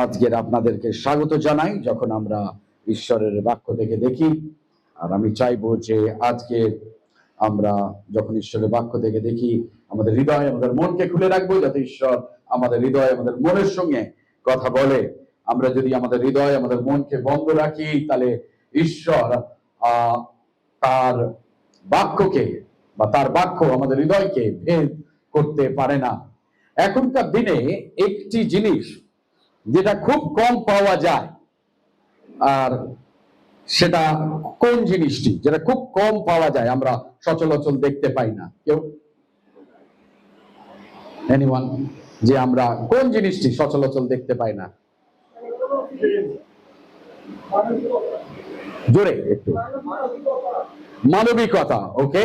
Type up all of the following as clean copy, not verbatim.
আজকের আপনাদেরকে স্বাগত জানাই যখন আমরা ঈশ্বরের বাক্য থেকে দেখি। আর আমি চাইবো যে আজকে আমরা যখন ঈশ্বরের বাক্য থেকে দেখি আমাদের হৃদয় আমাদের মনকে খুলে রাখবো, যাতে ঈশ্বর আমাদের হৃদয় আমাদের মনের সঙ্গে কথা বলে। আমরা যদি আমাদের হৃদয় আমাদের মনকে বন্ধ রাখি, তাহলে ঈশ্বর তার বাক্যকে বা তার বাক্য আমাদের হৃদয়কে ভেদ করতে পারে না। এখনকার দিনে একটি জিনিস যেটা খুব কম পাওয়া যায়, আর সেটা কোন জিনিসটি যেটা খুব কম পাওয়া যায়, আমরা সচরাচর দেখতে পাই না? কেউ এনিওয়ান? যে আমরা কোন জিনিসটি সচরাচর দেখতে পাই না? জোরে একটু। মানবিকতা। ওকে,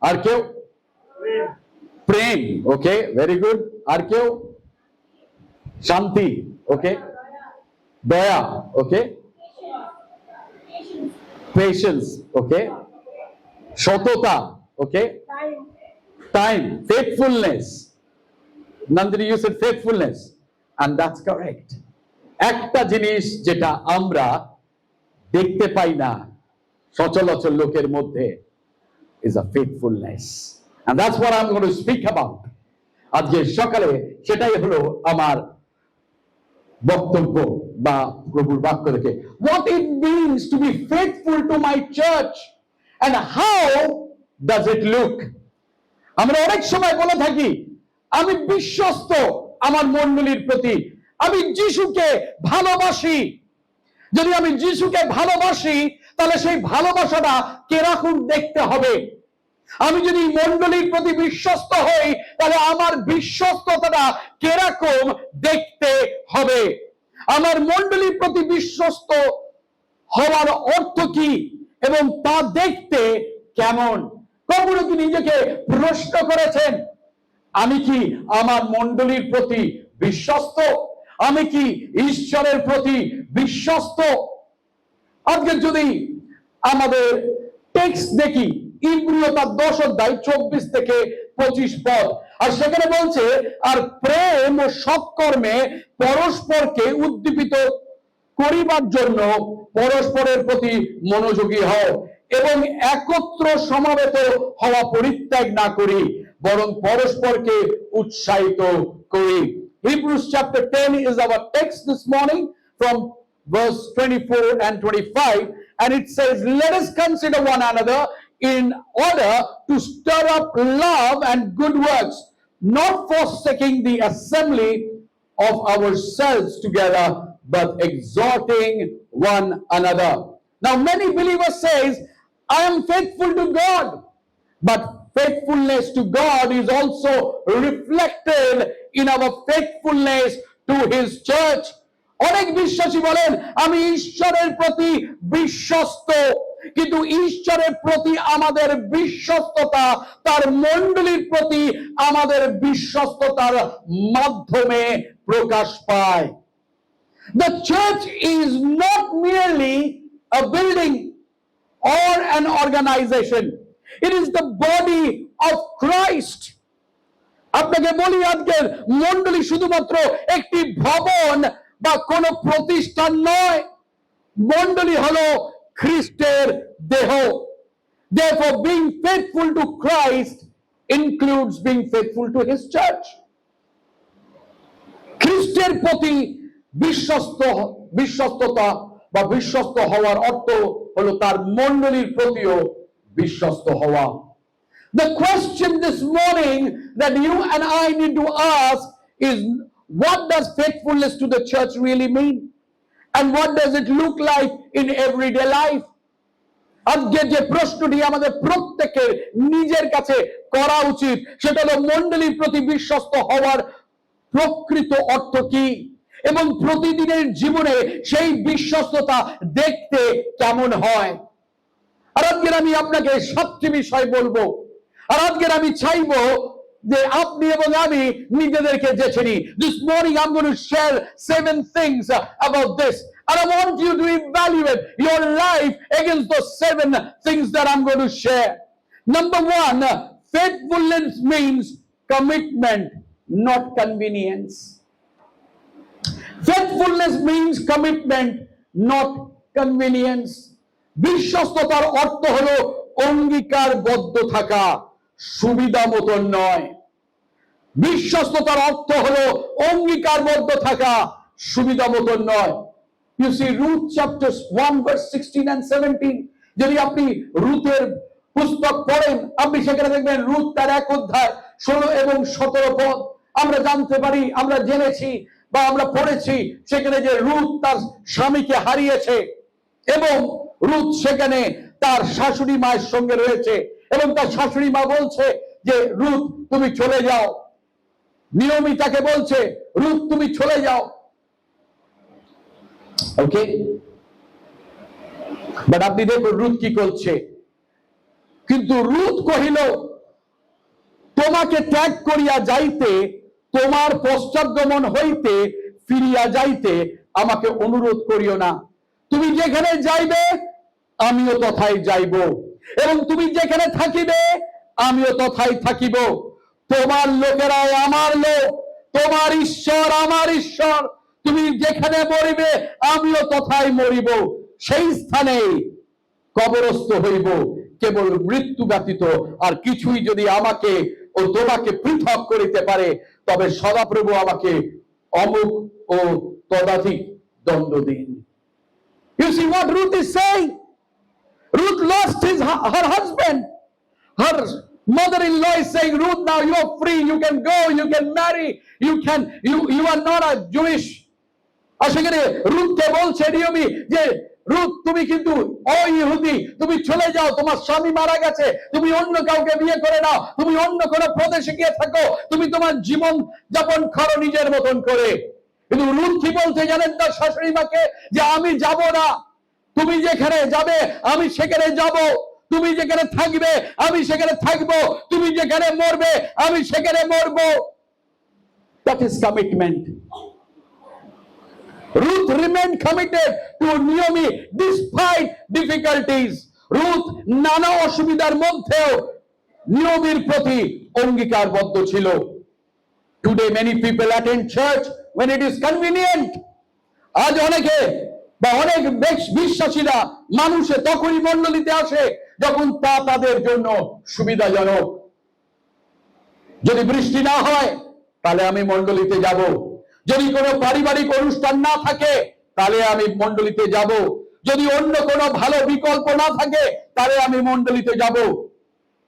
আর কেউ? প্রেম। ওকে, ভেরি গুড। আর কেউ? শান্তি। ওকে, দয়া। ওকে, পেশেন্স। ওকে, সততা। Okay, time, faithfulness. Nandini, you said faithfulness, and that's correct. একটা জিনিস যেটা আমরা দেখতে পাই না সচরাচর লোকের মধ্যে is a faithfulness, and that's what I'm going to speak about. আজকে সকালে সেটাই হলো আমার বক্তব্য বা প্রভুর বাক্য থেকে what it means to be faithful to my church and how does it look. আমরা অনেক সময় বলে থাকি আমি বিশ্বস্ত আমার মণ্ডলীর প্রতি, আমি যিশুকে ভালোবাসি। যদি আমি যিশুকে ভালোবাসি তাহলে সেই ভালোবাসাটা কিরকম দেখতে হবে? আমি যদি মণ্ডলীর প্রতি বিশ্বস্ত হই তাহলে আমার বিশ্বস্ততাটা কিরকম দেখতে হবে? আমার মণ্ডলীর প্রতি বিশ্বস্ত হওয়ার অর্থ কি এবং তা দেখতে কেমন? কখনো কি নিজেকে প্রশ্ন করেছেন আমি কি আমার মণ্ডলীর প্রতি বিশ্বস্ত? আমি কি ঈশ্বরের প্রতি বিশ্বস্ত? আজকে যদি আমাদের টেক্সট দেখি, ইব্রিয় তার 10 অধ্যায় 24 থেকে 25 পদ, আর সেখানে বলছে আর প্রেম ও সৎকর্মে পরস্পরকে উদ্দীপিত করিবার জন্য পরস্পরের প্রতি মনোযোগী হও এবং একত্র সমাবেত হওয়া পরিত্যাগ না করি, বরং পরস্পরকে উৎসাহিত করি। Hebrews chapter 10 is our text this morning from verse 24 and 25, and it says, let us consider one another in order to stir up love and good works, not forsaking the assembly of ourselves together, but exhorting one another. Now many believers says, I am faithful to God, but faithfulness to God is also reflected in our faithfulness to his church. অনেক বিশ্বাসী বলেন আমি ঈশ্বরের প্রতি বিশ্বস্ত, কিন্তু ঈশ্বরের প্রতি আমাদের বিশ্বস্ততা তার মণ্ডলীর প্রতি আমাদের বিশ্বস্ততার মাধ্যমে প্রকাশ পায়। The church is not merely a building or an organization. It is the body of Christ. আপনাকে বলি আজকের মণ্ডলী শুধুমাত্র একটি ভবন বা কোনো প্রতিষ্ঠান নয়, মণ্ডলী হলো খ্রিস্টের দেহ। Therefore, being faithful to Christ includes being faithful to his church. খ্রিস্টের প্রতি বিশ্বস্ততা বা বিশ্বস্ত হওয়ার অর্থ হলো তার মণ্ডলীর প্রতিও বিশ্বস্ত হওয়া। The question this morning that you and I need to ask is, what does faithfulness to the church really mean? And what does it look like in everyday life? আজকে যে প্রশ্নটি আমাদের প্রত্যেকের নিজের কাছে করা উচিত সেটা হলো মণ্ডলীর প্রতি বিশ্বস্ত হওয়ার প্রকৃত অর্থ কি এবং প্রতিদিনের জীবনে সেই বিশ্বস্ততা দেখতে কেমন হয়। আর আজকে আমি আপনাকে 7টি বিষয় বলবো, আর আজকে আমি চাইবো যে আপনি এবং আমি নিজেদেরকে বেছে নিই। This morning I'm going to share 7 things about this, and I want you to evaluate your life against those 7 things that I'm going to share. Number one, faithfulness means commitment, not convenience. Faithfulness means commitment, not convenience. বিশ্বস্ততার অর্থ হলো অঙ্গীকারবদ্ধ থাকা, সুবিধা মতন নয়। বিশ্বস্ততার অর্থ হলো অঙ্গীকারবদ্ধ থাকা, সুবিধা মতন নয়। You see Ruth chapters 1 verse 16 and 17, যদি আপনি রুথের পুস্তক পড়েন, আপনি সেখানে দেখবেন রুথ তার 1 অধ্যায় 16 এবং 17 পদ আমরা জানতে পারি, আমরা জেনেছি বা আমরা পড়েছি সেখানে যে রুথ তার স্বামীকে হারিয়েছে এবং রুথ সেখানে তার শাশুড়ি মায়ের সঙ্গে রয়েছে এবং তার শাশুড়ি মা বলছে যে রুথ তুমি চলে যাও। নিয়মি তাকে বলছে রুথ তুমি চলে যাও। ওকে, বাট আপনি দেখুন রুথ কি করছে। কিন্তু রুথ কহিল, তোমাকে ত্যাগ করিয়া যাইতে, তোমার পশ্চাৎগমন হইতে ফিরিয়া যাইতে আমাকে অনুরোধ করিও না। তুমি যেখানে যাইবে আমিও তথায় যাইব, এবং তুমি যেখানে থাকিবে আমিও তথায় থাকিব। তোমার লোকেরাই আমার লোক, তোমার ঈশ্বর আমার ঈশ্বর। তুমি যেখানে মরিবে আমিও তথায় মরিব, সেই স্থানে কবরস্থ হইব। কেবল মৃত্যু ব্যতীত আর কিছুই যদি আমাকে ও তোমাকে পৃথক করিতে পারে, তবে সদাপ্রভু আমাকে অমুক ও তদাধিক দণ্ড দিন। You see what Ruth is saying? Ruth lost her husband. Her mother-in-law is saying, Ruth, now you are free, you can go, you can marry, you are not a Jewish. আর সেখানে রুথকে বলছে নিয়মি যে রুথ তুমি কিন্তু অইহুদি, তুমি চলে যাও, তোমার স্বামী মারা গেছে, তুমি অন্য কাউকে বিয়ে করে নাও, তুমি অন্য কোনো প্রদেশে গিয়ে থাকো, তুমি তোমার জীবন যাপন করো নিজের মতন করে। কিন্তু রুথ কি বলছে জানেন তার শাশুড়ি মাকে, যে আমি যাব না, তুমি যেখানে যাবে আমি সেখানে যাব, তুমি যেখানে থাকবে আমি সেখানে থাকবো, তুমি যেখানে মরবে আমি সেখানে মরবো। That is commitment. Ruth remained committed to Naomi despite difficulties. Ruth নানা অসুবিধার মধ্যেও নিয়মের প্রতি অঙ্গীকারবদ্ধ ছিল। Today many people attend church when it is convenient. আজ অনেকে বা অনেক বিশ্বাসীরা মানুষে তখনই মণ্ডলীতে আসে যখন তা তাদের জন্য সুবিধাজনক। যদি বৃষ্টি না হয় তাহলে আমি মণ্ডলীতে যাব, যদি কোনো পারিবারিক অনুষ্ঠান না থাকে তাহলে আমি মণ্ডলীতে যাব, যদি অন্য কোনো ভালো বিকল্প না থাকে তাহলে আমি মণ্ডলীতে যাব।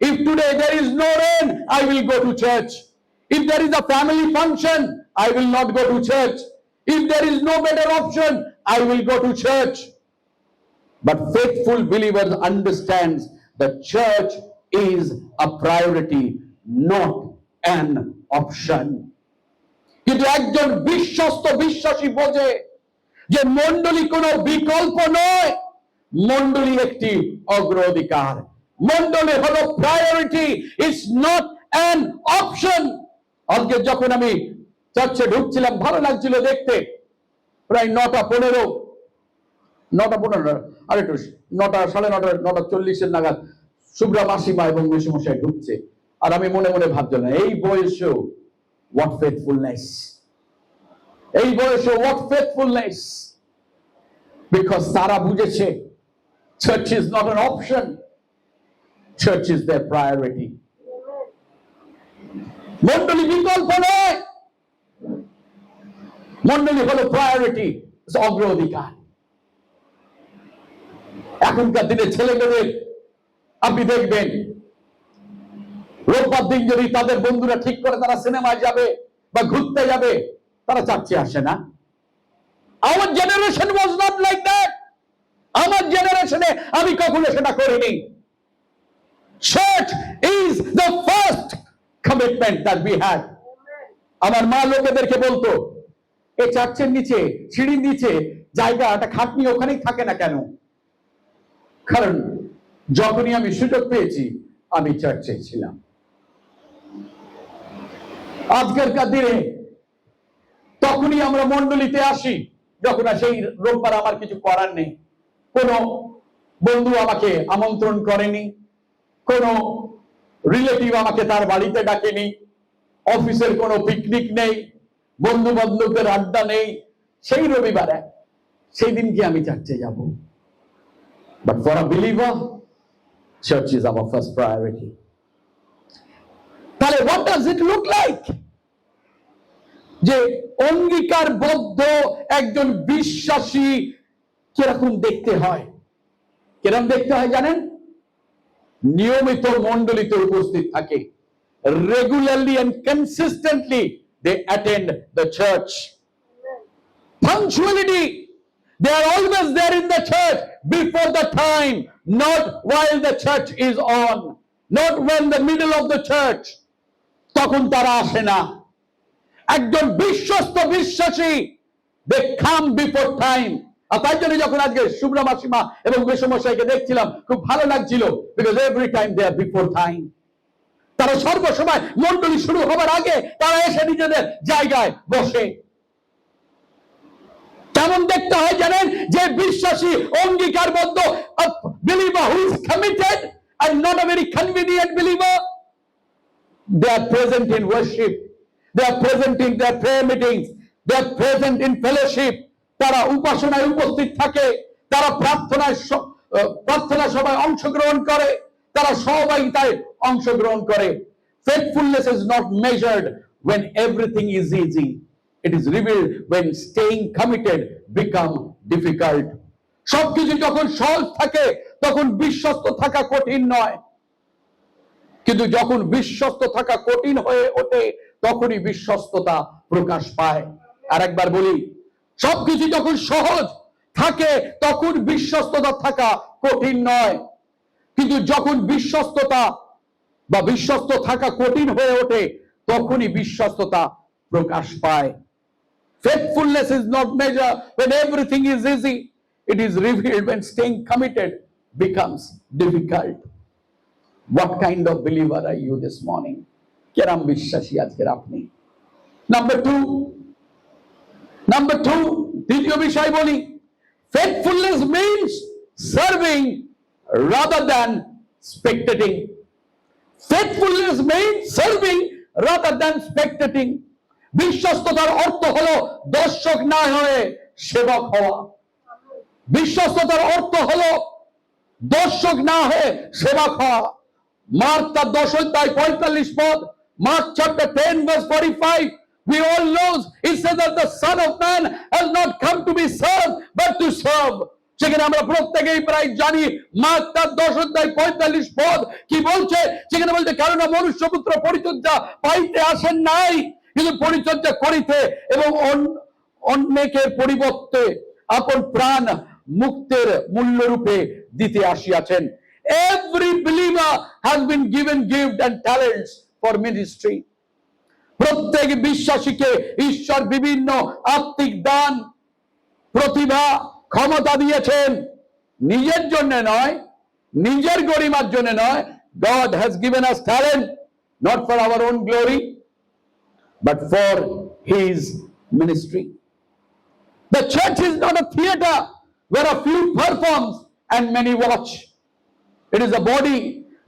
If today there is no rain, I will go to church. If there is a family function, I will not go to church. If there is no better option, I will go to church. But faithful believers understands the church is a priority, not an option. কিন্তু একজন বিশ্বস্ত বিশ্বাসী বোঝে যে মণ্ডলী কোনো বিকল্প নয়, মণ্ডলী একটি অগ্রাধিকার, মণ্ডলী হলো priority, it's not an option. আজকে যখন আমি চার্চে ঢুকছিলাম ভালো লাগছিল দেখতে, প্রায় 9:15 আর একটু 9:30 9:40 নাগাদ শুভ্রা মাসিমা এবং মেসুমশাই ঢুকছে, আর আমি মনে মনে ভাবছিলাম এই বয়সেও what faithfulness, এই বয়সে what faithfulness, because তারা বুঝেছে church is not an option, church is their priority. মণ্ডলী বিকল্প নয়, মণ্ডলী হলো প্রায়োরিটি, অগ্রাধিকার। এখনকার দিনে ছেলেমেয়েদের আপনি দেখবেন রোববার দিন যদি তাদের বন্ধুরা ঠিক করে তারা সিনেমায় যাবে বা ঘুরতে যাবে, তারা চার্চে আসে না। আমার generation was not like that. আমার জেনারেশনে আমি কখনো সেটা করিনি। Church is the first commitment that we had. আমার মা লোকেদেরকে বলতো, এই চার্চের নিচে সিঁড়ির নিচে জায়গা একটা খাটনি ওখানেই থাকে না কেন? কারণ যখনই আমি সুযোগ পেয়েছি আমি চার্চে ছিলাম। আজকেরকার দিনে তখনই আমরা মণ্ডলীতে আসি যখন সেই রোববার আমার কিছু করার নেই, কোনো বন্ধু আমাকে আমন্ত্রণ করেনি, কোনো রিলেটিভ আমাকে তার বাড়িতে ডাকেনি, অফিসের কোনো পিকনিক নেই, বন্ধু বান্ধবের আড্ডা নেই, সেই রবিবারে সেই দিন কি আমি চার্চে যাব? But for a believer, church is our first priority. তাহলে what does it look like? যে অঙ্গীকারবদ্ধ একজন বিশ্বাসী কিরকম দেখতে হয়? কিরকম দেখতে হয় জানেন? নিয়মিত মণ্ডলীতে উপস্থিত থাকে, regularly and consistently they attend the church. Punctuality, they are always there in the church before the time, not while the church is on, not when the middle of the church, তখন তারা আসে না। একজন বিশ্বস্ত বিশ্বাসী, they come before time। আর তাই জন্য যখন আজকে শুভ্রা মাসিমা এবং মেসমশাইকে দেখছিলাম, খুব ভালো লাগছিল, because every time they are before time। তারা সর্বসময় মণ্ডলী শুরু হবার আগে তারা এসে নিজেদের জায়গায় বসে। কেমন দেখতে হয় জানেন? যে বিশ্বাসী, অঙ্গীকারবদ্ধ, a believer who is committed and not a very convenient believer, they are present in worship, they are present in their prayer meetings, they are present in fellowship। তারা উপাসনায় উপস্থিত থাকে, তারা প্রার্থনা সভায় অংশগ্রহণ করে, তারা সহভাগিতায় অংশগ্রহণ করে। Faithfulness is not measured when everything is easy, it is revealed when staying committed become difficult। সবকিছু যখন সহজ থাকে তখন বিশ্বস্ত থাকা কঠিন নয়, কিন্তু যখন বিশ্বস্ত থাকা কঠিন হয়ে ওঠে তখনই বিশ্বস্ততা প্রকাশ পায়। আর একবার বলি, সবকিছু যখন সহজ থাকে তখন বিশ্বস্ততা থাকা কঠিন নয়, কিন্তু যখন বিশ্বস্ততা বা বিশ্বস্ত থাকা কঠিন হয়ে ওঠে তখনই বিশ্বস্ততা প্রকাশ পায়। Faithfulness is not measured when everything is easy, it is revealed when staying committed becomes difficult। What kind of believer are you this morning? কেরাম বিশ্বাসী আজকের আপনি? নাম্বার টু, দ্বিতীয় বিষয় বলি, faithfulness means serving rather than spectating। Faithfulness means serving rather than spectating। বিশ্বস্ততার অর্থ হলো দর্শক না হয়ে সেবক হওয়া। বিশ্বস্ততার অর্থ হলো দর্শক না হয়ে সেবক হওয়া। মার্ক তার 10 অধ্যায় 45 পদ, Mark chapter 10 verse 45, we all know it says that the Son of Man has not come to be served but to serve। সেখানে আমরা প্রত্যেকেই প্রায় জানি মার্ক তার 10 অধ্যায় 45 পদ কি বলছে। সেখানে বলছে, কারণ মনুষ্যপুত্র পরিচর্যা পাইতে আসেন নাই, কিন্তু পরিচর্যা করিতে এবং অনেকের পরিবর্তে আপন প্রাণ মুক্তের মূল্যরূপে দিতে আসিয়াছেন। Every believer has been given gift and talents for ministry। প্রত্যেক বিশ্বাসীকে ঈশ্বর বিভিন্ন আত্মিক দান, প্রতিভা, ক্ষমতা দিয়েছেন, নিজের জন্য নয়, নিজের গরিমার জন্য নয়। God has given us talent not for our own glory but for his ministry। The church is not a theater where a few performs and many watch। It is a body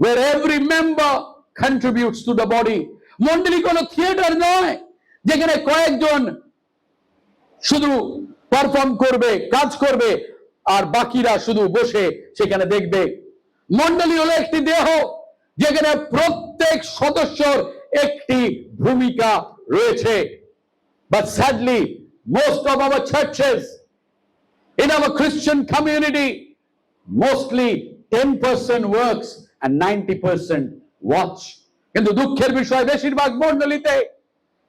where every member contributes to the body। মণ্ডলী কোনো theatre নয় যেখানে কয়েকজন শুধু perform করবে, কাজ করবে, আর বাকিরা শুধু বসে সেখানে দেখবে। মণ্ডলী হলো একটি দেহ যেখানে প্রত্যেক সদস্যর একটি ভূমিকা রয়েছে। But sadly, most of our churches in our Christian community, mostly 10% works and 90% watch। কিন্তু দুঃখের বিষয়, বেশিরভাগ মণ্ডলীতে,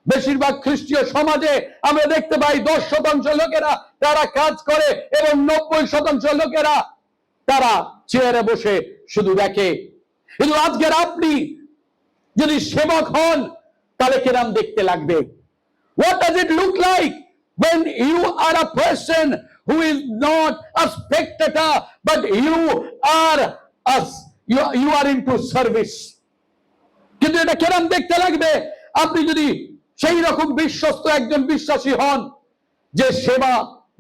বেশিরভাগ খ্রিস্টীয় সমাজে আমরা দেখতে পাই 10% লোকেরা তারা কাজ করে এবং 90% লোকেরা তারা চেয়ারে বসে শুধু দেখে। কিন্তু আজকের আপনি যদি সেবক হন তাহলে কেরাম দেখতে লাগবে? What does it look like when you are a person who is not a spectator but you are into service? কিন্তু এটা কেরাম দেখতে লাগবে আপনি যদি সেই রকম বিশ্বস্ত একজন বিশ্বাসী হন যে সেবা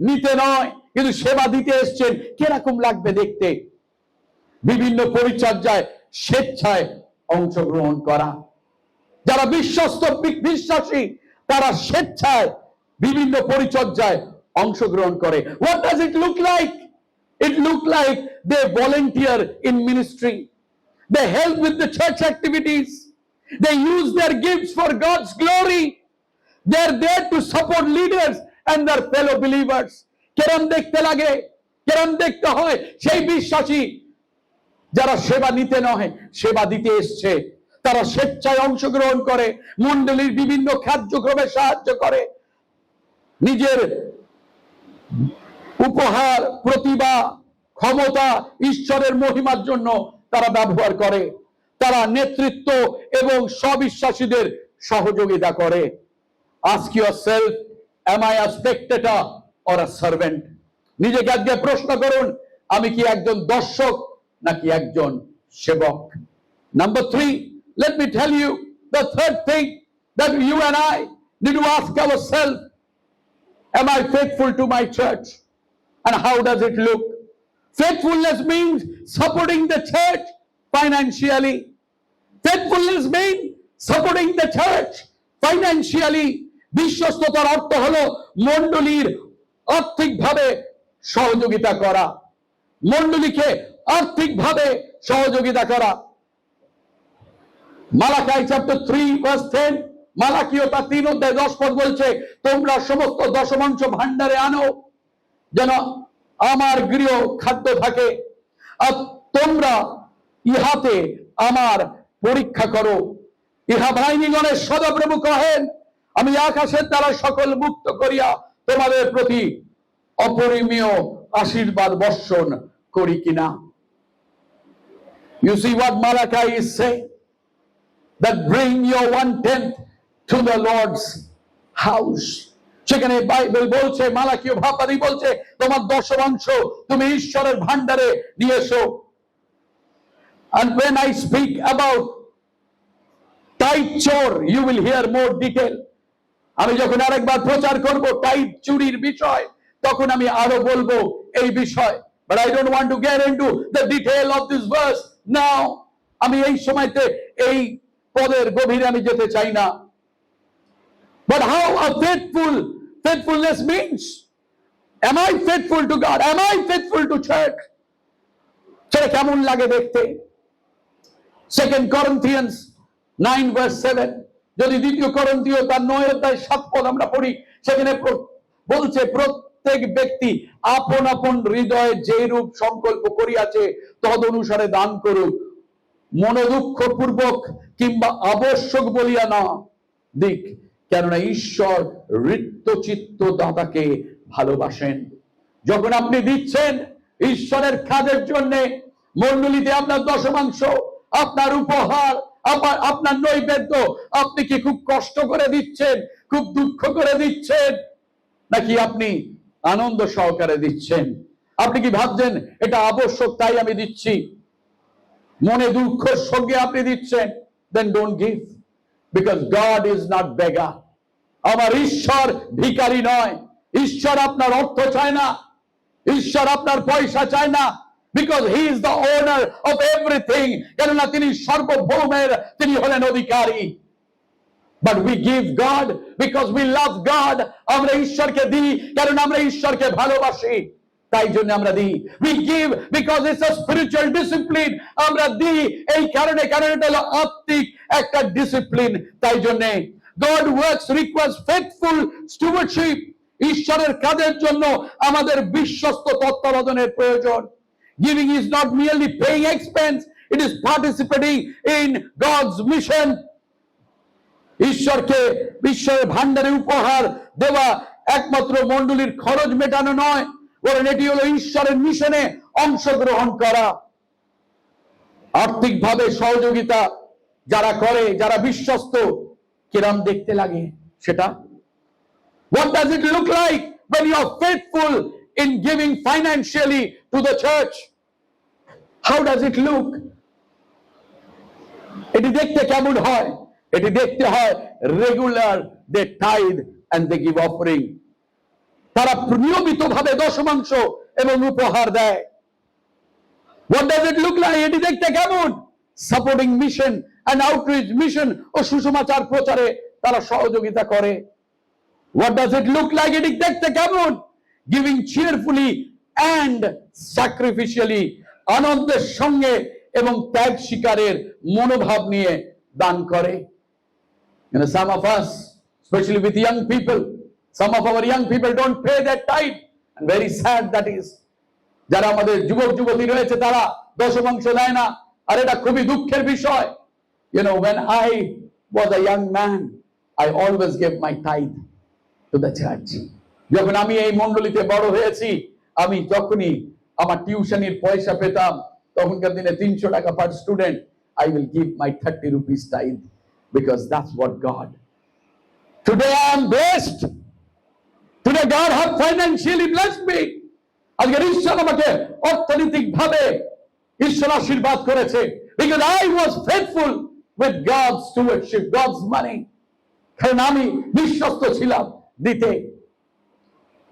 নিতে নয় কিন্তু সেবা দিতে এসেছেন? কিরকম লাগবে দেখতে? বিভিন্ন পরিচর্যায় স্বেচ্ছায় অংশগ্রহণ করা। যারা বিশ্বাসী তারা স্বেচ্ছায় বিভিন্ন পরিচর্যায় অংশগ্রহণ করে। What does it look like? It look like they volunteer in ministry. They help with the church activities. They use their gifts for God's glory. They are there to support leaders and their fellow believers. কেরম দেখতে লাগে, কেরম দেখতে হয় সেই বিশ্বাসী যারা সেবা নিতে নয়, সেবা দিতে এসছে। তারা স্বেচ্ছায় অংশগ্রহণ করে, মণ্ডলীর বিভিন্ন কার্যক্রমে সাহায্য করে, নিজের উপহার, প্রতিভা, ক্ষমতা ঈশ্বরের মহিমার জন্য তারা ব্যবহার করে। তারা নেতৃত্ব এবং স্ববিশ্বাসীদের সহযোগিতা করে। Ask yourself, am I a spectator or a servant? নিজেকে আজকে প্রশ্ন করুন, আমি কি একজন দর্শক নাকি একজন সেবক? Number 3, let me tell you the third thing that you and I need to ask ourselves, am I faithful to my church? And how does it look? Faithfulness means supporting the church financially. Faithfulness means supporting the church financially. বিশ্বস্ততার অর্থ হলো মণ্ডলীর আর্থিকভাবে সহযোগিতা করা, মণ্ডলীকে আর্থিকভাবে সহযোগিতা করা। মালাকাই চ্যাপ্টার 3 ভার্স 10, মালাকীয় তার 3 অধ্যায় 10 পদ বলছে, তোমরা সমস্ত দশমাংশ ভাণ্ডারে আনো যেন আমার গৃহ খাদ্য থাকে, আর তোমরা ইহাতে আমার পরীক্ষা করো। ইহা বাহিনীগণের সদাপ্রভু কহেন, আমি আকাশের দ্বারা সকল মুক্ত করিয়া তোমাদের প্রতি অপরিমেয় আশীর্বাদ বর্ষণ করি কিনা। You see what Malachi is saying? That bring your 1/10 to the Lord's house. সেখানে বাইবেল বলছে, মালাকীয় ভাববাদী বলছে, তোমার দশমাংশ তুমি ঈশ্বরের ভান্ডারে নিয়ে এসো। And when I speak about tithe chore, you will hear more detail. আমি যখন আরেকবার প্রচার করব টাইপ চুরির বিষয়, তখন আমি আরো বলবো এই বিষয়। But I don't want to get into the detail of this verse now. আমি এই সময়তে এই পদের গভীরে আমি যেতে চাই না। But how a faithfulness means? Am I faithful to God? Am I faithful to church? সেটা কেমন লাগে দেখতে? 2 Corinthians 9 verse 7, যদি 2 করন্থীয় তার 9 অধ্যায় 7 পদ আমরা পড়ি, সেখানে বলছে, প্রত্যেক ব্যক্তি আপন আপন হৃদয়ে যে রূপ সংকল্প করিয়াছে তদ অনুসারে দান করুক, মনোদুঃখ পূর্বক কিংবা আবশ্যক বলিয়া না দিক, কেননা ঈশ্বর হৃত্যচিত্ত দাতাকে ভালোবাসেন। যখন আপনি দিচ্ছেন ঈশ্বরের কাজের জন্য, মণ্ডলীতে আপনার দশমাংশ, আপনার উপহার, আপনার নৈবেদ্য, আপনি কি খুব কষ্ট করে দিচ্ছেন, খুব দুঃখ করে দিচ্ছেন, নাকি আপনি আনন্দ সহকারে দিচ্ছেন? আপনি কি ভাবছেন এটা আবশ্যক তাই আমি দিচ্ছি, মনে দুঃখের সঙ্গে আপনি দিচ্ছেন? Then don't give, because God is not beggar. আমার ঈশ্বর ভিখারি নয়। ঈশ্বর আপনার অর্থ চায় না, ঈশ্বর আপনার পয়সা চায় না, because he is the owner of everything. কেননা তিনি সর্বভৌমের, তিনি হলেন অধিকারী। But we give God because we love God. আমরা ঈশ্বরকে দিই কারণ আমরা ঈশ্বরকে ভালোবাসি, তাই জন্য আমরা দিই। We give because it's a spiritual discipline. আমরা দিই এই কারণে, কারণ এটা হলো আত্মিক একটা ডিসিপ্লিন, তাই জন্য। God works requires faithful stewardship. ঈশ্বরের কাজের জন্য আমাদের বিশ্বস্ত তত্ত্বাবধানের প্রয়োজন। Giving is not merely paying expense, it is participating in God's mission. ঈশ্বরকে ঈশ্বরের ভান্ডারে উপহার দেওয়া একমাত্র মণ্ডলীর খরচ মেটানো নয়, বরং এটি হলো ঈশ্বরের মিশনে অংশগ্রহণ করা। আর্থিকভাবে সহযোগিতা যারা করে, যারা বিশ্বস্ত, কিরম দেখতে লাগে সেটা? What does it look like when you are faithful in giving financially to the church? How does it look? এটি দেখতে কেমন হয়? এটি দেখতে হয় regular, they tithe and they give offering. তারা নিয়মিতভাবে দশমাংশ এবং উপহার দেয়। What does it look like? এটি দেখতে কেমন? Supporting mission and outreach mission ও সুসমাচার প্রচারে তারা সহযোগিতা করে। What does it look like? এটি দেখতে কেমন? Giving cheerfully and sacrificially, আনন্দের সঙ্গে এবং ত্যাগ স্বীকারের মনোভাব নিয়ে দান করে। Some of us, especially with young people, some of our young people don't pay their tithe, and very sad that is. যারা আমাদের যুবক যুবতী রয়েছে তারা দশমাংশ দেয় না, আর এটা খুবই দুঃখের বিষয়। When I was a young man, I always gave my tithe to the church. যখন আমি এই মণ্ডলীতে বড় হয়েছি, আমি যখনই আমার টিউশনির পয়সা পেতাম, তখনকার দিনে 300 টাকা পার student, I will give my 30 rupees tithe, because that's what God. Today I am blessed. Today God has financially blessed me. আজকের ঈশ্বর আমাকে অর্থনৈতিক ভাবে ঈশ্বর আশীর্বাদ করেছে, because I was faithful with God's stewardship, God's money. কারণ আমি বিশ্বস্ত ছিলাম দিতে।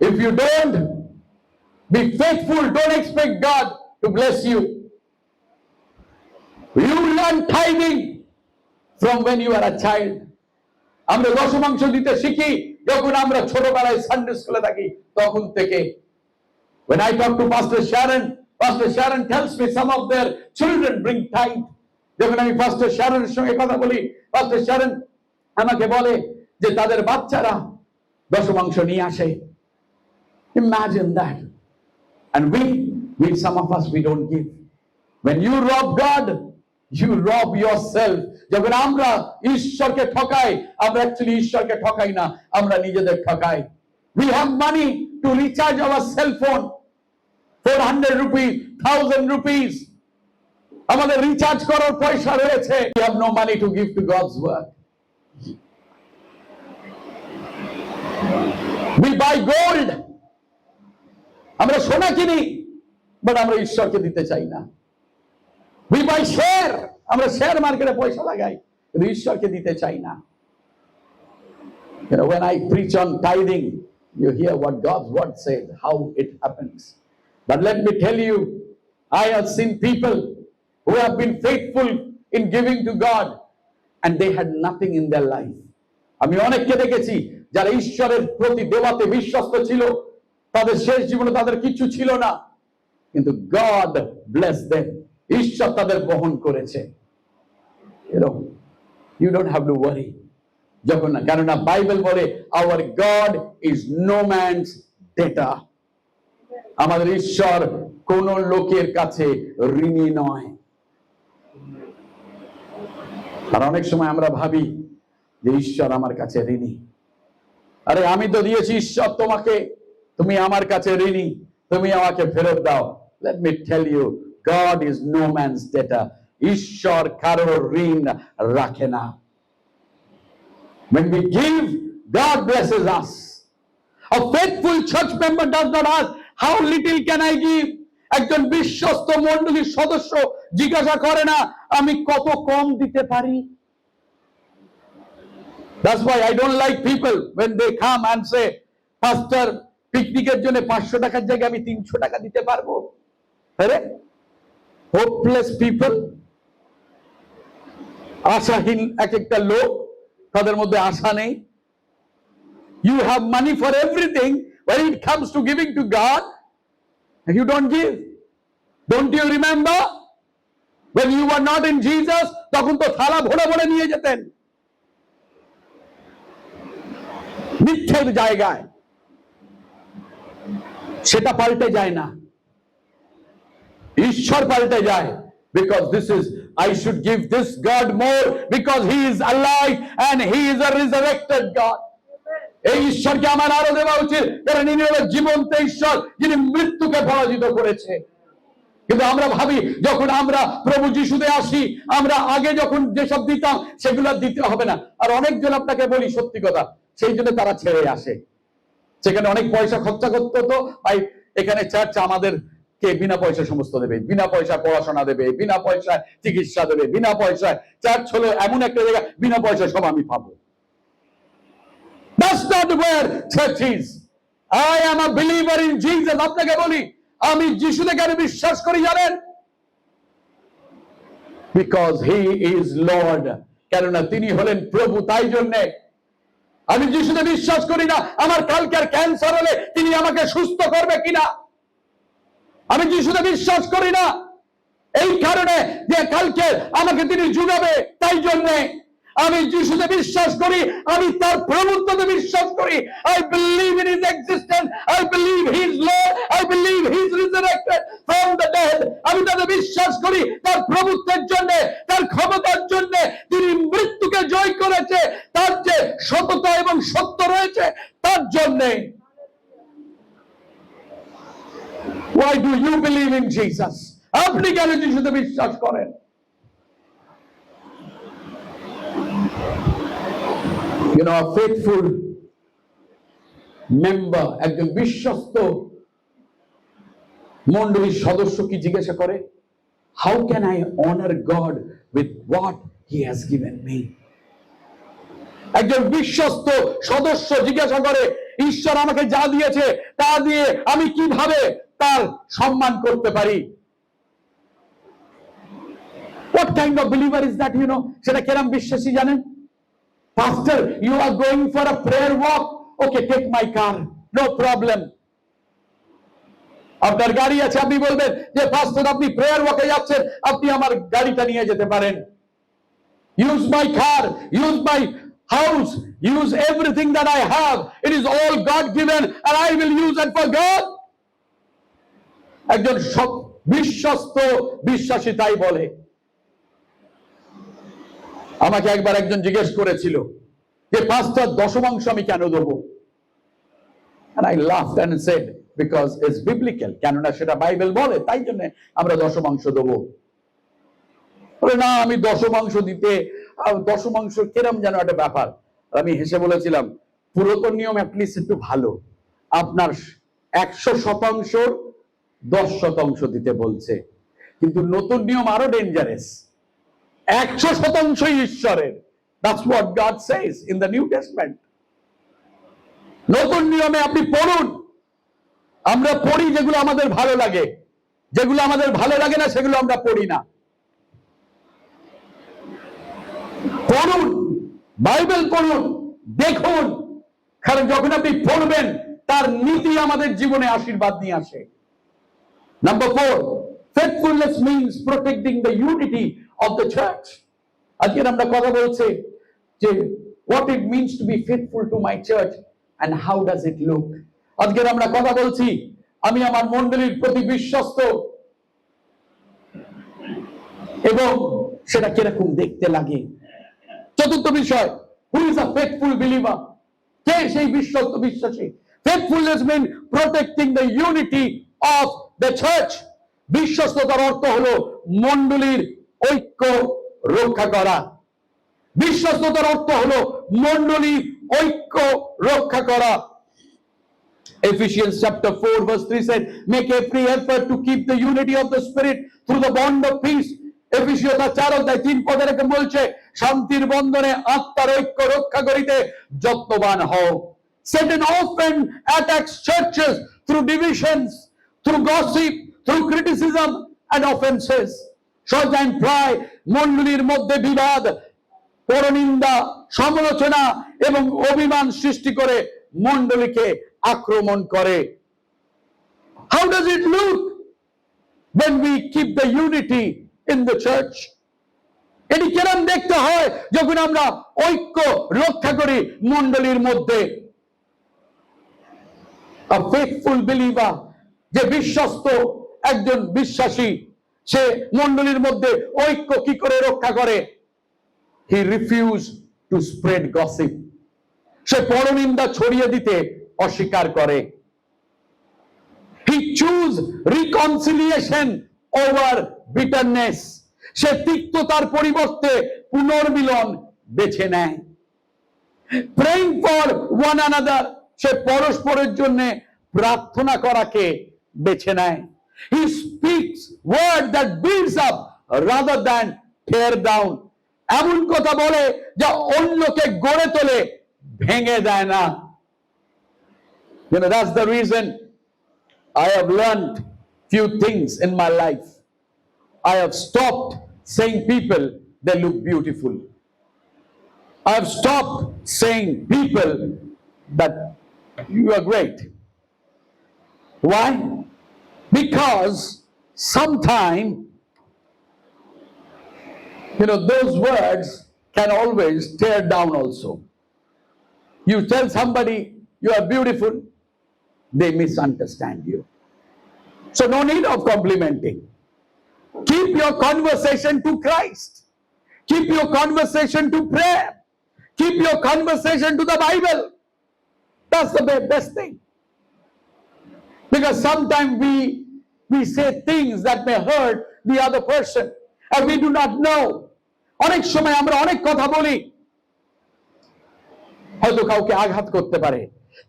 If you don't be faithful, don't expect God to bless you. You learn tithing from when you are a child. আমরা দশমাংশ দিতে শিখি যখন আমরা ছোটবেলায় সানডে স্কুলে থাকি, তখন থেকে। When I talk to Pastor Sharon tells me some of their children bring tithe. যখন আমি Pastor Sharon's সঙ্গে কথা বলি, Pastor Sharon আমাকে বলে যে তাদের বাচ্চারা দশমাংশ নিয়ে আসে। Imagine that. And we some of us, we don't give. When you rob God, you rob yourself. যখন আমরা ঈশ্বরকে ঠকাই, আমরা অ্যাকচুয়ালি ঈশ্বরকে ঠকাই না, আমরা নিজেদের ঠকাই। We have money to recharge our cell phone, 400 rupees, 1000 rupees. আমাদের রিচার্জ করার পয়সা রয়েছে। We have no money to give to God's work. We buy gold. আমরা সোনা কিনি, বাট আমরা ঈশ্বরকে দিতে চাই না। We buy share. আমরা শেয়ার মার্কেটে পয়সা লাগাই, কিন্তু ঈশ্বরকে দিতে চাই না। When I preach on tithing, you hear what God's word says, how it happens. But let me tell you, I have seen people who have been faithful in giving to God, and they had nothing in their life. আমি অনেককে দেখেছি যারা ঈশ্বরের প্রতি দেওয়াতে বিশ্বস্ত ছিল, তাদের শেষ জীবনে তাদের কিছু ছিল না, কিন্তু God bless them. ঈশ্বর তাদের বহন করেছে। You don't have to worry. যখন না, কেননা বাইবেল বলে our God is no man's debtor. আমাদের ঈশ্বর কোন লোকের কাছে ঋণী নয়। আর অনেক সময় আমরা ভাবি যে ঈশ্বর আমার কাছে ঋণী। আরে আমি তো দিয়েছি ঈশ্বর তোমাকে, তুমি আমার কাছে ঋণী, তুমি আমাকে ফেরত দাও। Let me tell you, God is no man's debtor. ঈশ্বর কারো ঋণ রাখে না। When we give, God blesses us. A faithful church member does not ask, how little can I give? একজন বিশ্বস্ত মণ্ডলীর সদস্য জিজ্ঞাসা করে না, আমি কত কম দিতে পারি। That's why I don't like people when they come and say, Pastor, পিকনিকের জন্য 500 টাকার জায়গায় আমি 300 টাকা দিতে পারবো। আরে hopeless people, আশাহীন এক একটা লোক, তাদের মধ্যে আশা নেই। You have money for everything, when it comes to giving to God, and you don't give. Don't you remember when you were not in Jesus, তখন তো থালা ভরে ভরে নিয়ে যেতেন মিথ্যের জায়গায়। সেটা পাল্টে যায় না, ঈশ্বর পাল্টে যায়। Because this is, I should give this God more because He is alive and He is a resurrected God. এই ঈশ্বরকে আমার আরো দেওয়া উচিত, কারণ ইনি হলো জীবন্ত ঈশ্বর, যিনি মৃত্যুকে পরাজিত করেছে। কিন্তু আমরা ভাবি যখন আমরা প্রভু যিশুতে আসি, আমরা আগে যখন যেসব দিতাম সেগুলো দিতে হবে না। আর অনেকজন আপনাকে বলি সত্যি কথা, সেই জন্য তারা ছেড়ে আসে। সেখানে অনেক পয়সা খরচা করতে হতো, ভাই এখানে চার্চ আমাদের কে বিনা পয়সা সমস্ত দেবে, বিনা পয়সায় পড়াশোনা দেবে, বিনা পয়সায় চিকিৎসা দেবে, বিনা পয়সায়। চার্চ হলো এমন একটা জায়গা, বিনা পয়সায় সব আমি পাবো। That's not where church is. I am a believer in Jesus. আপনাকে বলি, আমি যিশুকে কেন বিশ্বাস করি জানেন? বিকজ হি ইজ লর্ড, কেননা তিনি হলেন প্রভু। তাই জন্যে আমি যিশুতে বিশ্বাস করি না আমার কালকের ক্যান্সার হলে তিনি আমাকে সুস্থ করবে কিনা। আমি যিশুতে বিশ্বাস করি না এই কারণে যে কালকে আমাকে তিনি জুগাবে, তাই জন্যে আমি যিশুতে বিশ্বাস করি, আমি তার প্রভুত্বতে বিশ্বাস করি। I believe in his existence, I believe he is Lord, I believe he is resurrected from the dead। আমি তাতে বিশ্বাস করি তার প্রভুত্বের জন্য, তার ক্ষমতার জন্য, তিনি মৃত্যুকে জয় করেছে, তার যে সততা এবং সত্য রয়েছে তার জন্য। Why do you believe in Jesus? আপনি কেন যিশুতে বিশ্বাস করেন? You know, a faithful member, একজন বিশ্বস্ত মণ্ডলীর সদস্য কি জিজ্ঞাসা করে? How can I honor God with what he has given me? একজন বিশ্বস্ত সদস্য জিজ্ঞাসা করে, ঈশ্বর আমাকে যা দিয়েছে তা দিয়ে আমি কিভাবে তার সম্মান করতে পারি? What kind of believer is that? You know, সেটা কেরম বিশ্বাসী জানেন? Pastor, you are going for a prayer walk? Okay, take my car, no problem. আপনার গাড়ি আছে, আপনি বলবেন যে পাস্টর আপনি প্রেয়ার ওয়াকে যাচ্ছেন, আপনি আমার গাড়িটা নিয়ে যেতে পারেন। Use my car, use my house, use everything that I have. It is all God given and I will use it for God. একজন বিশ্বস্ত বিশ্বাসী তাই বলে। আমাকে একবার একজন জিজ্ঞেস করেছিল যে পাস্টর দশমাংশ আমি কেন দেবো? And I laughed and said, because it's biblical, কেননা সেটা বাইবেল বলে, তাই জন্য আমরা দশমাংশ দেবো। বলে না, আমি দশমাংশ দিতে, দশমাংশ কিরম যেন একটা ব্যাপার। আমি হেসে বলেছিলাম, পুরাতন নিয়ম অ্যাটলিস্ট একটু ভালো, আপনার 100% 10% দিতে বলছে, কিন্তু নতুন নিয়ম আরো ডেঞ্জারাস, 100% ঈশ্বরের। That's what God says in the New Testament. নতুন নিয়মে আপনি পড়ুন, আমরা পড়ি যেগুলো আমাদের ভালো লাগে, যেগুলো আমাদের ভালো লাগে না সেগুলো আমরা পড়ি না। পড়ুন, বাইবেল পড়ুন, দেখুন, কারণ যখন আপনি পড়বেন তার নীতি আমাদের জীবনে আশীর্বাদ নিয়ে আসে। Number 4, faithfulness means protecting the unity of the church. আজকে আমরা কথা বলছি যে what it means to be faithful to my church and how does it look. আজকে আমরা কথা বলছি আমি আমার মণ্ডলীর প্রতি বিশ্বস্ত এবং সেটা কিরকম দেখতে লাগে। চতুর্থ বিষয়, who is a faithful believer? কে সেই বিশ্বস্ত বিশ্বাসী? Faithfulness means protecting the unity of the church. বিশ্বস্ততার অর্থ হলো মণ্ডলীর ঐক্য রক্ষা করা। বিশ্বস্ততার অর্থ হলো মণ্ডলীর ঐক্য রক্ষা করা। Ephesians chapter 4 verse 3 said, make every effort to keep the unity of the spirit through the bond of peace. এফেসীয় 4:3 বলছে, শান্তির বন্ধনে আত্মার ঐক্য রক্ষা করিতে যত্নবান হও। Satan often attacks churches through divisions, through gossip, through criticism and offenses. শয়তান প্রায় মণ্ডলীর মধ্যে বিবাদ, পরনিন্দা, সমালোচনা এবং অভিমান সৃষ্টি করে মণ্ডলীকে আক্রমণ করে। How does it look when we keep the unity in the church? এটি কেমন দেখতে হয় যখন আমরা ঐক্য রক্ষা করি মণ্ডলীর মধ্যে? A faithful believer, যে বিশ্বস্ত একজন বিশ্বাসী, সে মণ্ডলীর মধ্যে ঐক্য কি করে রক্ষা করে? He refused to spread gossip. সে পরনিন্দা ছড়িয়ে দিতে অস্বীকার করে। He choose reconciliation over bitterness. সে তিক্ততার পরিবর্তে পুনর্মিলন বেছে নেয়। Praying for one another, সে পরস্পরের জন্য প্রার্থনা করাকে বেছে নেয়। He speaks word that builds up rather than tear down. এমন কথা বলে যা অন্যকে গড়ে তোলে, ভেঙে দেয় না। You know, that's the reason I have learned few things in my life. I have stopped saying people they look beautiful. I've stopped saying people that you are great. Why? Because sometimes, those words can always tear down also. You tell somebody you are beautiful, they misunderstand you. So no need of complimenting. Keep your conversation to Christ. Keep your conversation to prayer. Keep your conversation to the Bible. That's the best thing. Because sometimes we say things that may hurt the other person and we do not know. অনেক সময় আমরা অনেক কথা বলি, হয়তো কাউকে আঘাত করতে পারে।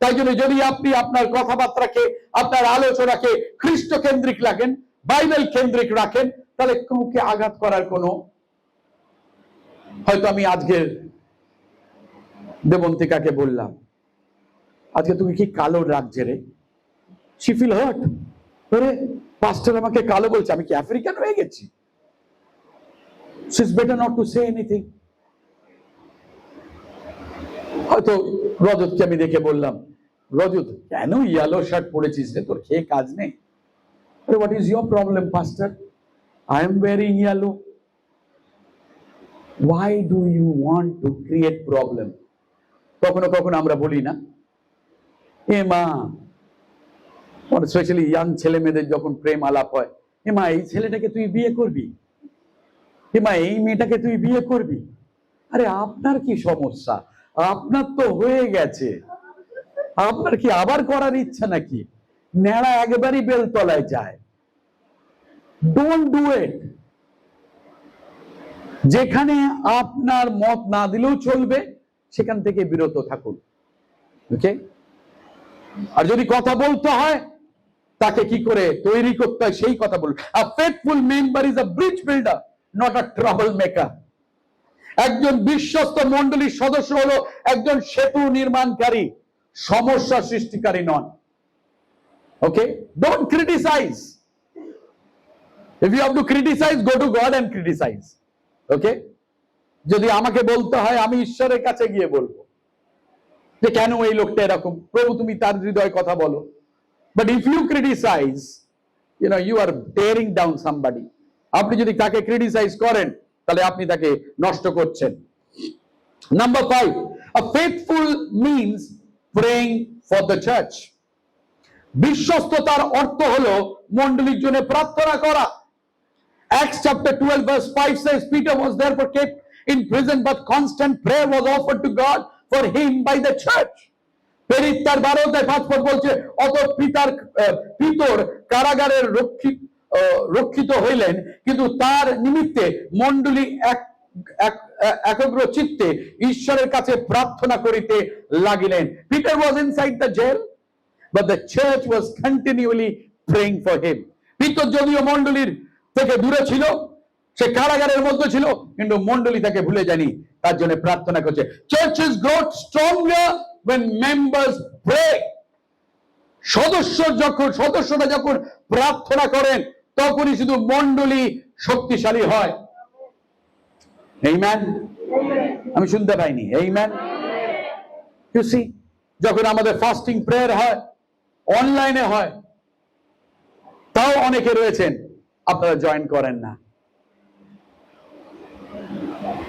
তাই জন্য যদি আপনি আপনার কথাবার্তাকে, আপনার আলোচনাকে খ্রিস্ট কেন্দ্রিক রাখেন, বাইবেল কেন্দ্রিক রাখেন, তাহলে কাউকে আঘাত করার কোনো, হয়তো আমি আজকের দেবন্তিকাকে বললাম, আজকে তুমি কি কালো লাগছে রে, she feel hurt, আরে পাস্টার আমাকে কালো বলছে, আমি কি আফ্রিকান হয়ে গেছি? So it's better not to say anything. হয়তো রজতকে আমি দেখে বললাম, রজত কেন ইয়েলো শার্ট পরেছিস রে, তোর খেয়ে কাজ নেই? আরে what is your problem, pastor? I am wearing yellow. Why do you want to create problem? কখনো কখনো আমরা বলি না, এ মা, স্পেশালি ইয়াং ছেলে মেয়েদের যখন প্রেম আলাপ হয়, এ মা এই ছেলেটাকে তুই বিয়ে করবি, এ মা এই মেয়েটাকে তুই বিয়ে করবি। আরে আপনার কি সমস্যা? আপনার তো হয়ে গেছে, আপনার কি আবার করার ইচ্ছা নাকি? নেড়া একবারই বেলতলায় যায়। Don't do it. যেখানে আপনার মত না দিলেও চলবে, সেখান থেকে বিরত থাকুন। ওকে? আর যদি কথা বলতে হয়, তাকে কি করে তৈরি করতে হয় সেই কথা বলুন। A faithful member is a bridge builder, not a trouble maker. একজন বিশ্বস্ত মণ্ডলীর সদস্য হলো একজন সেতু নির্মাণকারী, সমস্যা সৃষ্টিকারী নন। ওকে? Don't criticize. If you have to criticize, go to God and criticize. ওকে? যদি আমাকে বলতে হয়, আমি ঈশ্বরের কাছে গিয়ে বলবো যে কেন এই লোকটা এরকম, প্রভু তুমি তার হৃদয়ে কথা বলো। But if you criticize, you are tearing down somebody. আপনি যদি তাকে criticize করেন, তাহলে আপনি তাকে নষ্ট করছেন। Number 5, a faithful means praying for the church. বিশ্বস্ততার অর্থ হলো মণ্ডলীর জন্য প্রার্থনা করা। Acts chapter 12 verse 5 says, Peter was therefore kept in prison, but constant prayer was offered to God for him by the church. প্রেরিত তার 12:5 বলছে, অত পিতর কারাগারের রক্ষিত হইলেন, কিন্তু তার নিমিত্তে মণ্ডলী একাগ্র চিত্তে ঈশ্বরের কাছে প্রার্থনা করিতে লাগিলেন। Peter was inside the jail, but the church was continually praying for him. Peter যদিও মণ্ডলীর থেকে দূরে ছিল, সে কারাগারের মধ্যে ছিল, কিন্তু মণ্ডলী তাকে ভুলে যায়নি, তার জন্য প্রার্থনা করছে। Churches grow stronger when members pray. সদস্যরা যখন প্রার্থনা করেন, তখনই শুধু মণ্ডলী শক্তিশালী হয়। আমেন? আমি শুনতে পাইনি। আমেন? You see, যখন আমাদের ফাস্টিং প্রেয়ার হয়, অনলাইনে হয়, তাও অনেকে রয়েছেন আপনারা জয়েন করেন না।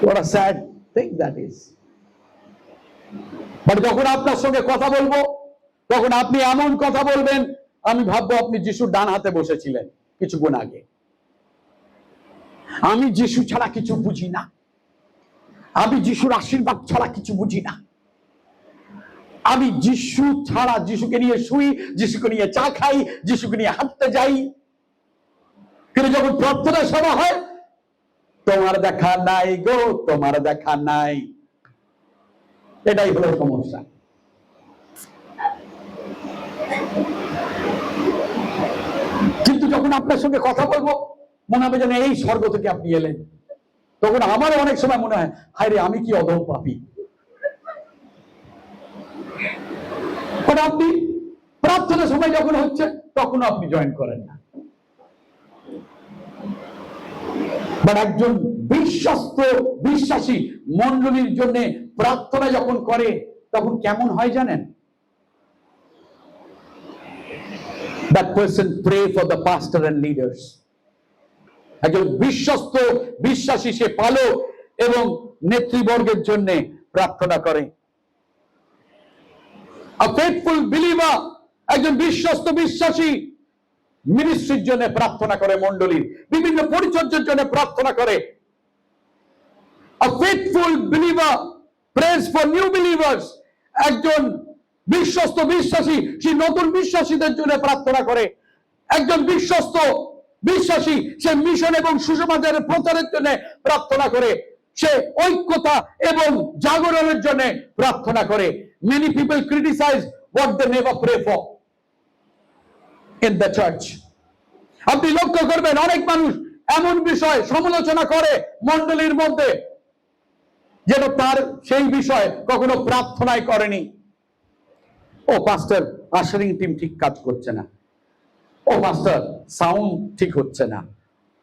What a sad thing that is. But যখন আপনার সঙ্গে কথা বলবো, তখন আপনি এমন কথা বলবেন, আমি ভাববো আপনি যিশুর ডান হাতে বসেছিলেন কিছুক্ষণ আগে। আমি যিশু ছাড়া কিছু বুঝি না, আমি যিশুর আশীর্বাদ ছাড়া কিছু বুঝি না, আমি যিশু ছাড়া, যিশুকে নিয়ে শুই, যিশুকে নিয়ে চা খাই, যিশুকে নিয়ে হাঁটতে যাই, কিন্তু যখন প্রার্থনা সভা হয়, তোমার দেখা নাই গো, তোমার দেখা নাই। এটাই হলো সমস্যা। কিন্তু যখন আপনার সঙ্গে কথা বলবো, মনে হবে যেন এই স্বর্গ থেকে আপনি এলেন। তখন আমারও অনেক সময় মনে হয়, হায় রে, আমি কি অধম পাপী। আপনি প্রার্থনা সময় যখন হচ্ছে, তখনও আপনি জয়েন করেন না। বাট একজন বিশ্বস্ত বিশ্বাসী মণ্ডলীর জন্য প্রার্থনা যখন করে তখন কেমন হয় জানেন? That person pray for the pastor and leaders. একজন বিশ্বস্ত বিশ্বাসী সে পালক এবং নেতৃবর্গের জন্য প্রার্থনা করে। A faithful believer, একজন বিশ্বস্ত বিশ্বাসী মিনিস্ট্রির জন্য প্রার্থনা করে, মণ্ডলীর বিভিন্ন পরিচর্যার জন্য প্রার্থনা করে। A faithful believer prays for new believers, একজন বিশ্বস্ত বিশ্বাসী সে নতুন বিশ্বাসীদের জন্য প্রার্থনা করে। একজন বিশ্বস্ত বিশ্বাসী সে মিশন এবং সুসমাচারের প্রচারের জন্য প্রার্থনা করে, সে ঐক্যতা এবং জাগরণের জন্য প্রার্থনা করে। Many people criticize what they never pray for in the church. আপনি লক্ষ্য করবেন অনেক মানুষ এমন বিষয় সমালোচনা করে মণ্ডলীর মধ্যে যেটা তার সেই বিষয় কখনো প্রার্থনায় করেনি। ও পাস্টার আশারিং টিম ঠিক কাজ করছে না, ও পাস্টার সাউন্ড ঠিক হচ্ছে না,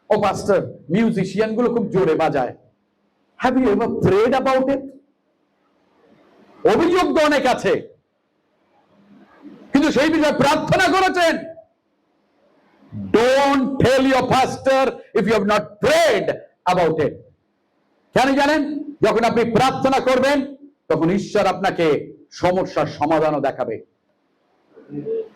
ও পাস্টার মিউজিশিয়ান গুলো খুব জোরে বাজায়। Have you ever prayed about it? অভিযোগ তো অনেক আছে, কিন্তু সেই বিষয়ে প্রার্থনা করেছেন? Don't tell your pastor if you have not prayed about it. কেন জানেন? যখন আপনি প্রার্থনা করবেন তখন ঈশ্বর আপনাকে সমস্যার সমাধানও দেখাবে।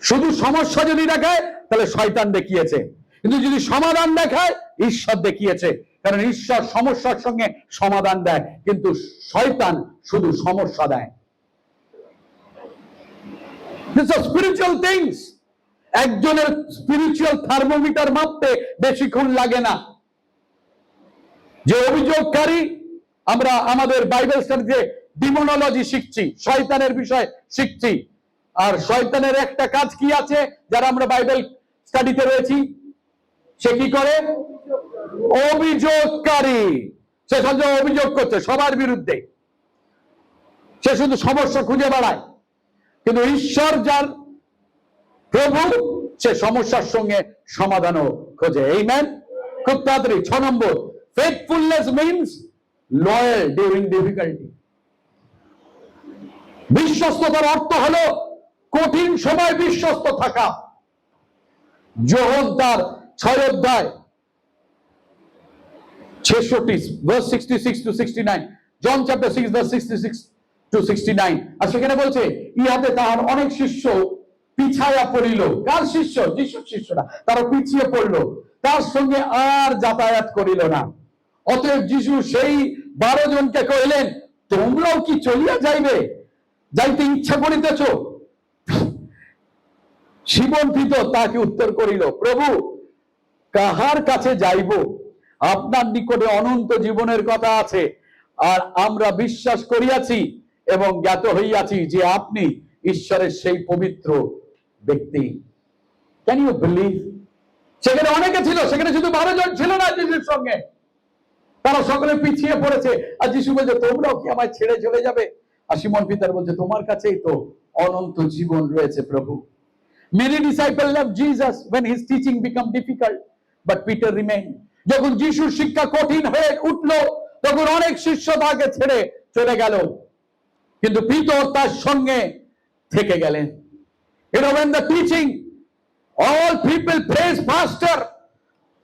শুধু সমস্যা যদি দেখায় তাহলে শয়তান দেখিয়েছে, কিন্তু যদি সমাধান দেখায় ঈশ্বর দেখিয়েছে। কারণ ঈশ্বর সমস্যার সঙ্গে সমাধান দেয়, কিন্তু শয়তান শুধু সমস্যা দেয়। These are spiritual things. একজনের স্পিরিচুয়াল থার্মোমিটার মাপতে বেশিক্ষণ লাগে না। যে অভিযোগকারী, আমরা আমাদের বাইবেল স্টাডিতে ডিমোনোলজি শিখছি, শয়তানের বিষয় শিখছি। আর শয়তানের একটা কাজ কি আছে যারা আমরা বাইবেল স্টাডিতে রয়েছি, সে কি করে? অভিযোগকারী। সে সবসময় অভিযোগ করছে সবার বিরুদ্ধে, সে শুধু সমস্যা খুঁজে বেড়ায়। কিন্তু ঈশ্বর যার প্রভু, সে সমস্যার সঙ্গে সমাধানও খোঁজে। আমেন। খুব তাড়াতাড়ি 6 নম্বর, faithfulness means loyal during difficulty. বিশ্বস্ততার অর্থ হলো কঠিন সময় বিশ্বস্ত থাকা। যোহন তার 6 অধ্যায় 66 verse 66 to 69, John chapter 6 verse 66 to 69। আর সেখানে বলছে, ইহাতে তাহার অনেক শিষ্য পিছায়া পড়িল। কার শিষ্য? যিশুর শিষ্যরা। তারা পিছিয়ে পড়ল, তার সঙ্গে আর যাতায়াত করিল না। অতএব যিশু সেই 12 জনকে কহিলেন, তোমরাও কি চলিয়া যাইবে? যাইতে ইচ্ছা করিতেছ? সিমন পিতর তাকে উত্তর করিল, প্রভু, কাহার কাছে যাইব? আপনার নিকটে অনন্ত জীবনের কথা আছে, আর আমরা বিশ্বাস করিয়াছি এবং জ্ঞাত হইয়াছি যে আপনি ঈশ্বরের সেই পবিত্র ব্যক্তি। Can you believe? সেখানে অনেকে ছিল, সেখানে শুধু 12 জন ছিল না যিশুর সঙ্গে। তারা সকলে পিছিয়ে পড়েছে, আর যিশু বলছে, তোমরাও কি আমায় ছেড়ে চলে যাবে? আর সিমন পিতর বলছে, তোমার কাছেই তো অনন্ত জীবন রয়েছে প্রভু। Many disciples left Jesus when his teaching became difficult, but Peter remained. যখন যিশুর শিক্ষা কঠিন হয়ে উঠলো তখন অনেক শিষ্য তাকে ছেড়ে চলে গেল, কিন্তু পিতর তার সঙ্গে থেকে গেলেন। You know, when the teaching, all people praise pastor.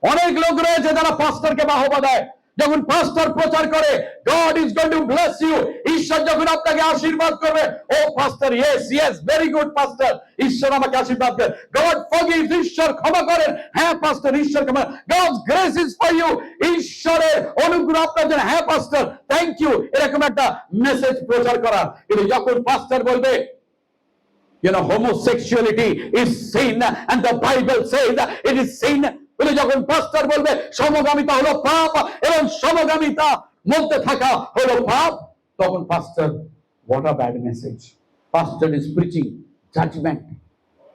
অনেক লোক রয়েছে যারা পাস্টারকে বাহবা দেয়। যখন পাস্টার প্রচার করে, God is going to bless you, ঈশ্বর যখন আপনাকে আশীর্বাদ করবে, ও পাস্টার, yes yes, very good pastor, ঈশ্বর আমাকে আশীর্বাদ করে। God forgives, ঈশ্বর ক্ষমা করেন। হ্যাঁ পাস্টার, ঈশ্বর ক্ষমা। God's grace is for you, ঈশ্বরের অনুগ্রহ আপনার জন্য। হ্যাঁ পাস্টার, থ্যাংক ইউ। এরকম একটা মেসেজ প্রচার করা। কিন্তু যখন পাস্টার বলবে, you know, homosexuality is sin and the Bible says that it is sin, বলে যখন পাস্টার বলবে সমগামিতা হলো পাপ এবং সমগামিতা মধ্যে থাকা হলো পাপ, তখন পাস্টার, what a bad message. Pastor is preaching judgment.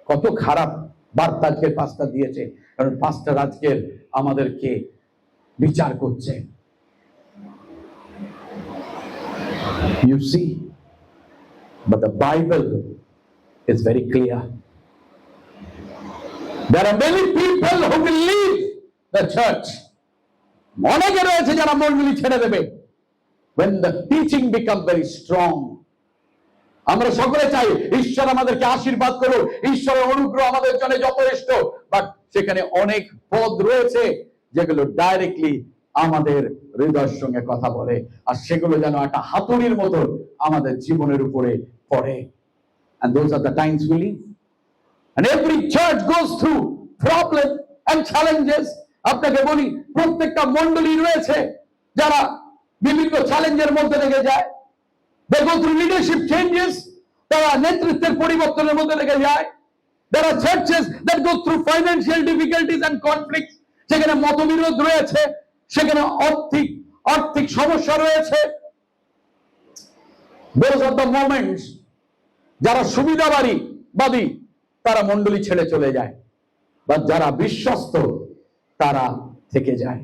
কত খারাপ বার্তা আজকে পাস্টার দিয়েছে, কারণ পাস্টার আজকের আমাদেরকে বিচার করছে। You see, but the Bible is very clear. There are many people who will leave the church. অনেকে রয়েছে যারা মণ্ডলী ছেড়ে দেবে when the teaching become very strong। আমরা সকলে চাই ঈশ্বর আমাদেরকে আশীর্বাদ করুন, ঈশ্বরের অনুগ্রহ আমাদের জন্য যথেষ্ট, বাট সেখানে অনেক পদ রয়েছে যেগুলো ডাইরেক্টলি আমাদের হৃদয়ের সঙ্গে কথা বলে, আর সেগুলো যেন একটা হাতুড়ির মতো আমাদের জীবনের উপরে পড়ে। And those are the times we live. And every church goes through problem and challenges। আপনাকে বলি, প্রত্যেকটা মণ্ডলী রয়েছে যারা বিভিন্ন চ্যালেঞ্জের মধ্যে লেগে যায়। They go through leadership changes, তারা নেতৃত্বের পরিবর্তনের মধ্যে লেগে যায়। There are churches that go through financial difficulties and conflicts, সেখানে মতবিরোধ রয়েছে, সেখানে আর্থিক সমস্যা রয়েছে। Those are the moments যারা সুবিধাবাদী তারা মণ্ডলী ছেড়ে চলে যায়, বা যারা বিশ্বস্ত তারা থেকে যায়।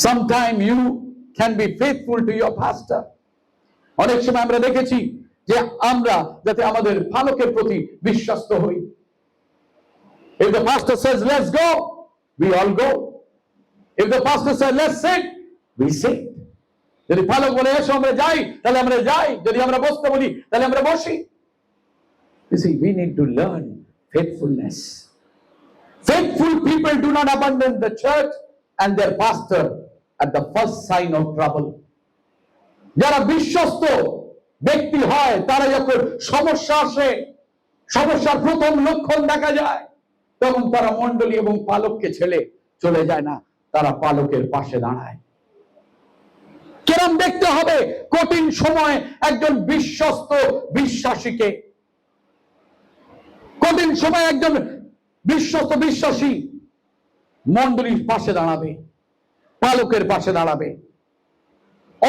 Sometime you can be faithful to your pastor। অনেক সময় আমরা দেখেছি যে আমরা যাতে আমাদের পালকের প্রতি বিশ্বস্ত হই। If the pastor says let's go, we all go. If the pastor says let's sit, we sit. যদি পালক বলে এসো আমরা যাই, তাহলে আমরা যাই। যদি আমরা বসতে বলি, তাহলে আমরা বসি। You see, we need to learn faithfulness. Faithful people do not abandon the church and their pastor at the first sign of trouble। যারা বিশ্বস্ত ব্যক্তি হয়, তারা যখন সমস্যা আসে, সমস্যার প্রথম লক্ষণ দেখা যায়, তখন তারা মণ্ডলী এবং পালককে ছেড়ে চলে যায় না, তারা পালকের পাশে দাঁড়ায়। কেরম দেখতে হবে কঠিন সময় একজন বিশ্বস্ত বিশ্বাসীকে? কঠিন সময় একজন বিশ্বস্ত বিশ্বাসী মণ্ডলীর পাশে দাঁড়াবে, পালকের পাশে দাঁড়াবে।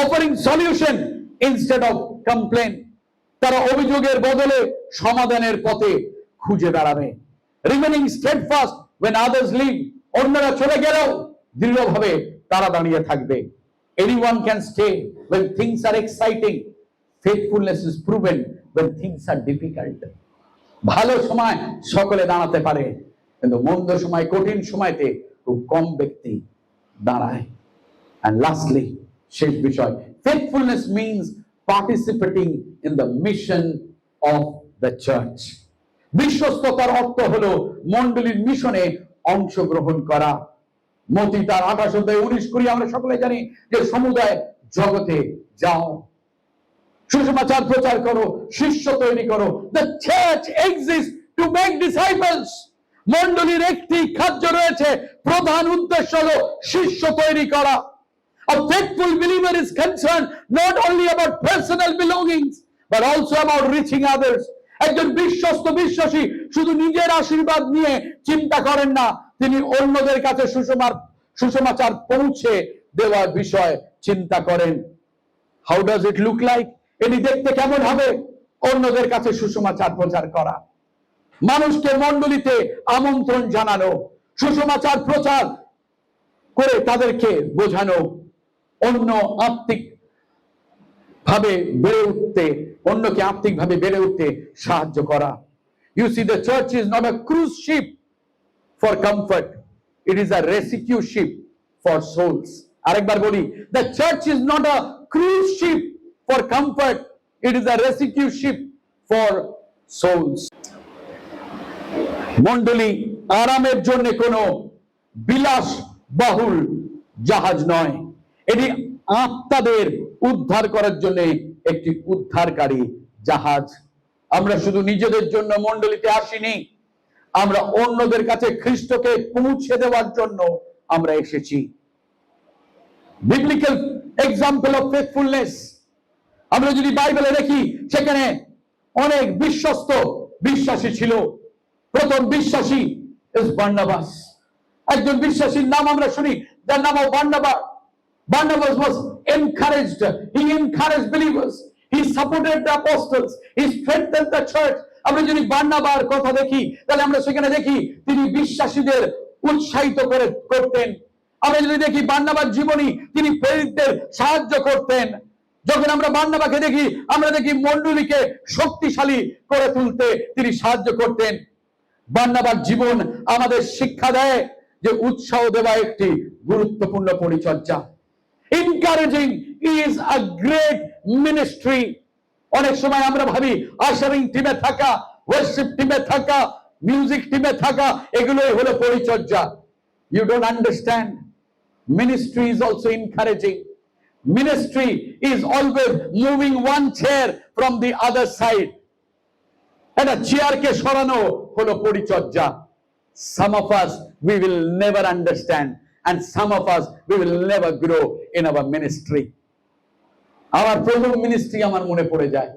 Offering solution instead of complain, তারা অভিযোগের বদলে সমাধানের পথে খুঁজে দাঁড়াবে। Remaining steadfast when others leave, অন্যরা চলে গেলেও দৃঢ়ভাবে তারা দাঁড়িয়ে থাকবে। Anyone can stay when things are exciting. Faithfulness is proven when things are difficult. ভালো সময় সকলে দাঁড়াতে পারে, কিন্তু মন্দ সময়, কঠিন সময়তে খুব কম ব্যক্তি দাঁড়ায়। And lastly, শেষ বিষয়, faithfulness means participating in the mission of the church। বিশ্বস্ততার অর্থ হলো মণ্ডলীর মিশনে অংশগ্রহণ করা। মতি তার 28-19 আমরা সকলে জানি যে সমুদায় জগতে যাও, সুসমাচার প্রচার করো, শিষ্য তৈরি করো। The church exists to make disciples। মণ্ডলীর একটি কার্য রয়েছে, প্রধান উদ্দেশ্য হলো শিষ্য তৈরি করা। A faithful believer is concerned not only about personal belongings but also about reaching others। একজন বিশ্বস্ত বিশ্বাসী শুধু নিজের আশীর্বাদ নিয়ে চিন্তা করেন না, তিনি অন্যদের কাছে সুসমাচার পৌঁছে দেওয়ার বিষয় চিন্তা করেন। How does it look like? এটি দেখতে কেমন হবে? অন্যদের কাছে সুসমাচার প্রচার করা, মানুষকে মণ্ডলীতে আমন্ত্রণ জানানো, সুসমাচার প্রচার করে তাদেরকে বোঝানো, অন্যকে আত্মিকভাবে বেড়ে উঠতে সাহায্য করা। You see, the church is not a cruise ship for comfort, it is a rescue ship for souls। আরেকবার বলি, the church is not a cruise ship for comfort, it is a rescue ship for souls। মণ্ডলী আরামের জন্য কোনো বিলাস বহুল জাহাজ নয়, এটি আত্মাদের উদ্ধার করার জন্য একটি উদ্ধারকারী জাহাজ। আমরা শুধু নিজেদের জন্য মণ্ডলীতে আসিনি, আমরা অন্যদের কাছে খ্রিস্টকে পৌঁছে দেওয়ার জন্য আমরা এসেছি। বিবলিক্যাল এক্সাম্পল অফ ফেথফুলনেস আমরা যদি বাইবেলে দেখি, সেখানে অনেক বিশ্বস্ত বিশ্বাসী ছিল। প্রথম বিশ্বাসী ইজ বার্নাবাস। একজন বিশ্বাসীর নাম আমরা শুনি, যার নাম Barnabas. Barnabas was encouraged. He encouraged believers. He supported the apostles. He strengthened the church. আমরা যদি বার্নাবার কথা দেখি, তাহলে আমরা সেখানে দেখি তিনি বিশ্বাসীদের উৎসাহিত করতেন। আমরা যদি দেখি বার্নাবার জীবনী, তিনি প্রেরিতদের সাহায্য করতেন। যখন আমরা বার্নাবাকে দেখি, আমরা দেখি মণ্ডলীকে শক্তিশালী করে তুলতে তিনি সাহায্য করতেন। বার্নাবার জীবন আমাদের শিক্ষা দেয় যে উৎসাহ দেওয়া একটি গুরুত্বপূর্ণ পরিচর্যা। Encouraging is a great ministry. অনেক সময় আমরা ভাবি আশারিং টিমে থাকা, ওয়ার্শিপ টিমে থাকা, মিউজিক টিমে থাকা এগুলোই হলো পরিচর্যা। You don't understand, ministry is also encouraging. Ministry is always moving one chair from the other side. একটা চেয়ারকে সরানো হলো পরিচর্যা। Some of us we will never understand and some of us we will never grow in our ministry. আমার প্রথম ministry আমার মনে পড়ে যায়।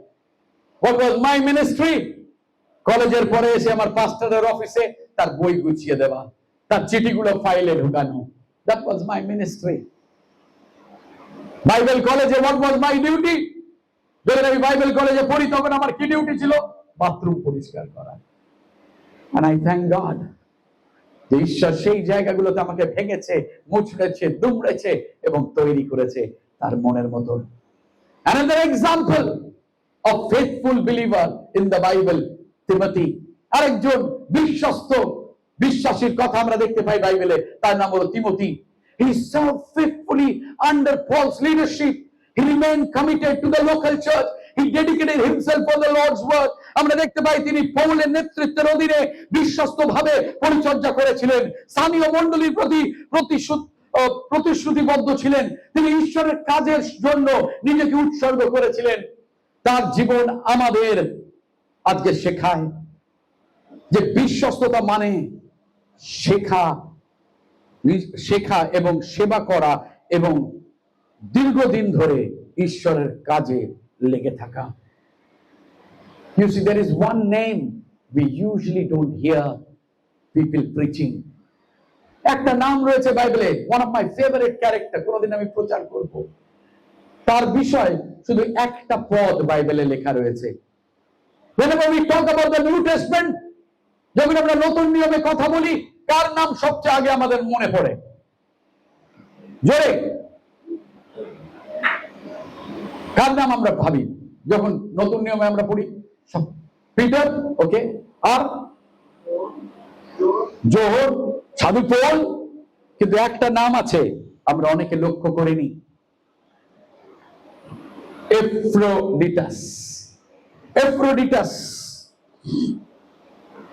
What was my ministry? কলেজের পরে এসে আমার পাস্টরের অফিসে তার বই গুছিয়ে দেওয়া, তার চিঠিগুলো ফাইলে ঢোকানো। That was my ministry. Bible কলেজে what was my duty? যখন আমি বাইবেল কলেজে পড়ি তখন আমার কি ডিউটি ছিল? বাথরুম পরিষ্কার করা। And I thank God যে ঈশ্বর সেই জায়গাগুলোতে আমাকে ভেঙেছে, মুচড়েছে, দুমড়েছে এবং তৈরি করেছে তার মনের মতো। Another example of faithful believer in the Bible, Timothy. আরেকজন বিশ্বস্ত বিশ্বাসীর কথা আমরা দেখতে পাই বাইবেলে, তার নাম হলো Timothy. He served faithfully under Paul's leadership. He remained committed to the local church. He dedicated himself for the Lord's work. আমরা দেখতে পাই তিনি পৌলের নেতৃত্বের অধীনে বিশ্বস্তভাবে পরিচর্যা করেছিলেন, স্থানীয় মণ্ডলীর প্রতি প্রতিশ্রুতিবদ্ধ ছিলেন। তিনি ঈশ্বরের কাজের জন্য নিজেকে উৎসর্গ করেছিলেন। তার জীবন আমাদের আজকে শেখায় যে বিশ্বস্ততা মানে শেখা এবং সেবা করা এবং দীর্ঘদিন ধরে ঈশ্বরের কাজে লেগে থাকা। You see, there is one name we usually don't hear people preaching. একটা নাম রয়েছে বাইবেলে, one of my favorite character, কোনদিন আমি প্রচার করব। তার বিষয় শুধু একটা পদ বাইবেলে লেখা রয়েছে। Whenever we talk about the New Testament, যখন আমরা নতুন নিয়মে কথা বলি, কার নাম সবচেয়ে আগে আমাদের মনে পড়ে? জোরে কার নাম আমরা ভাবি যখন নতুন নিয়মে আমরা পড়ি? পিটার, ওকে, আর জোহর, সাধু পৌল। কিন্তু একটা নাম আছে আমরা অনেকে লক্ষ্য করিনি, এফ্রোডিটাস। এফ্রোডিটাস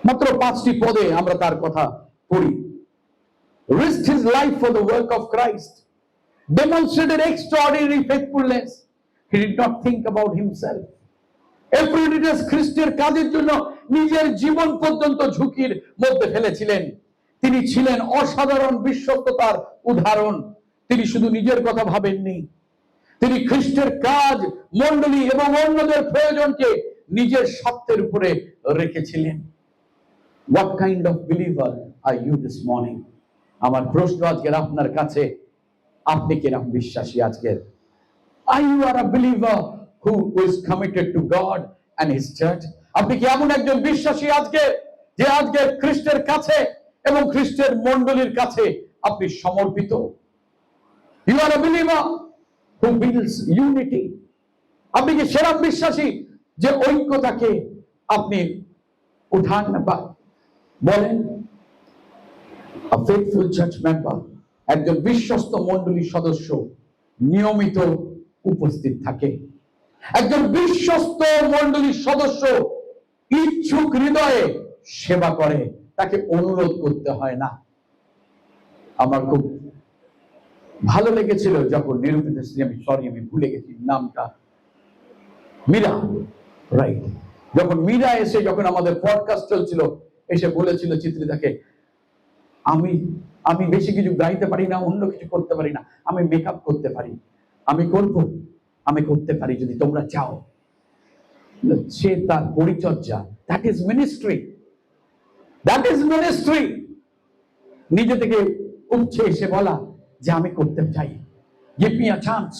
মাত্র 5টি পদে আমরা তার কথা পড়ি। Risked his life for the work of Christ, demonstrated extraordinary faithfulness. He did not think about himself. এফ্রোডিটাস খ্রিস্টের কাজের জন্য নিজের জীবন পর্যন্ত ঝুঁকির মধ্যে ফেলেছিলেন। তিনি ছিলেন অসাধারণ বিশ্বস্ততার উদাহরণ। তিনি শুধু নিজের কথা ভাবেননি, তিনি খ্রিস্টের কাজ, মণ্ডলী এবং অন্যদের প্রয়োজনকে নিজের স্বার্থের উপরে রেখেছিলেন। What kind of believer are you this morning? আমার প্রশ্ন আজকের আপনার কাছে, আপনি কিরকম বিশ্বাসী আজকের? Are you a believer who is committed to God and His church? আপনি কি এমন একজন বিশ্বাসী আজকে যে আজকে খ্রিস্টের কাছে এবং খ্রিস্টের মণ্ডলীর কাছে আপনি সমর্পিত? You are a believer who builds unity. আপনি কি সেরা বিশ্বাসী যে ঐক্যতাকে আপনি উঠান বা বলেন? A faithful church member, একজন বিশ্বস্ত মণ্ডলীর সদস্য নিয়মিত উপস্থিত থাকে। একজন বিশ্বস্ত মণ্ডলীর সদস্য ইচ্ছুক হৃদয়ে সেবা করে, তাকে অনুরোধ করতে হয় না। আমার খুব ভালো লেগেছিল যখন নিরূপিত স্ত্রী, আমি ভুলে গেছি নামটা, মীরা, রাইট, যখন মীরা এসে যখন আমাদের পডকাস্ট চলছিল এসে বলেছিল চিত্রিতাকে, আমি বেশি কিছু গাইতে পারি না, অন্য কিছু করতে পারি না, আমি মেকআপ করতে পারি, আমি করতে পারি যদি তোমরা চাও। সে তার পরিচর্যা, that is ministry, that is ministry. নিজে থেকে উঠছে এসে বলা যে আমি করতে চাই, give me a chance,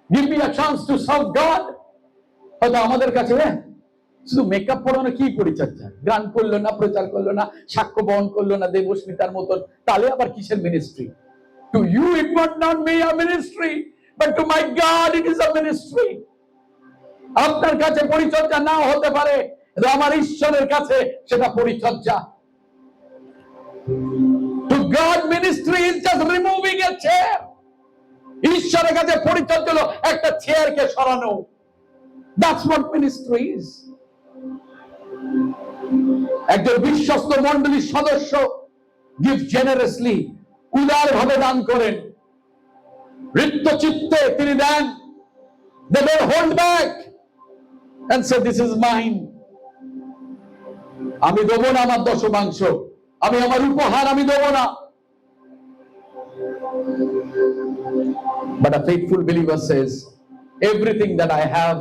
give me a chance to serve god. হয়তো আমাদের কাছে শুধু মেকআপ পড়ানো কি পরিচর্যা? গান করলো না, প্রচার করলো না, সাক্ষ্য বহন করলো না দেবস্মিতার মতন, তাহলে আবার কিসের ministry? To you it might not be a ministry, but to my God it is a ministry. আপনার কাছে পরিচর্যা নাও হতে পারে, আমার ঈশ্বরের কাছে সেটা পরিচর্যা। To God ministry is just removing a chair. ঈশ্বরের কাছে পরিচর্যা হলো একটা চেয়ারকে সরানো। That's what ministry is. একজন বিশ্বস্ত মণ্ডলীর সদস্য give generously, উদারভাবে দান করেন, রিক্ত চিত্তে তিনি দেন। They don't hold back and say this is mine. আমি দেব না আমার দশমাংশ, আমি আমার উপহার আমি দেব না। But a faithful believer says, everything that I have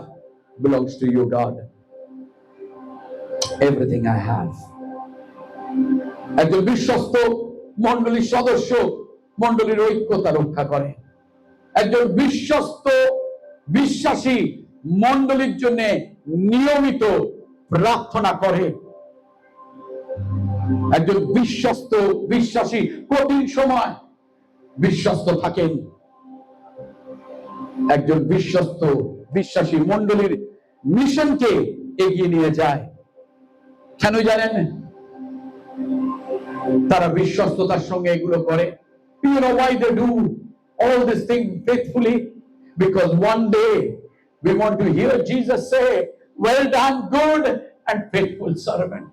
belongs to you, God. Everything I have. একজন বিশ্বস্ত মণ্ডলীর সদস্য মণ্ডলীর ঐক্যতা রক্ষা করে। একজন বিশ্বস্ত বিশ্বাসী মণ্ডলীর জন্য নিয়মিত প্রার্থনা করে। একজন বিশ্বস্ত বিশ্বাসী কঠিন সময় বিশ্বস্ত থাকেন। একজন বিশ্বস্ত বিশ্বাসী মণ্ডলীর মিশনকে এগিয়ে নিয়ে যায়। কেন জানেন? তারা বিশ্বস্ততার সঙ্গে এগুলো করে। You know why they do all these things faithfully? Because one day we want to hear Jesus say, well done, good and faithful servant.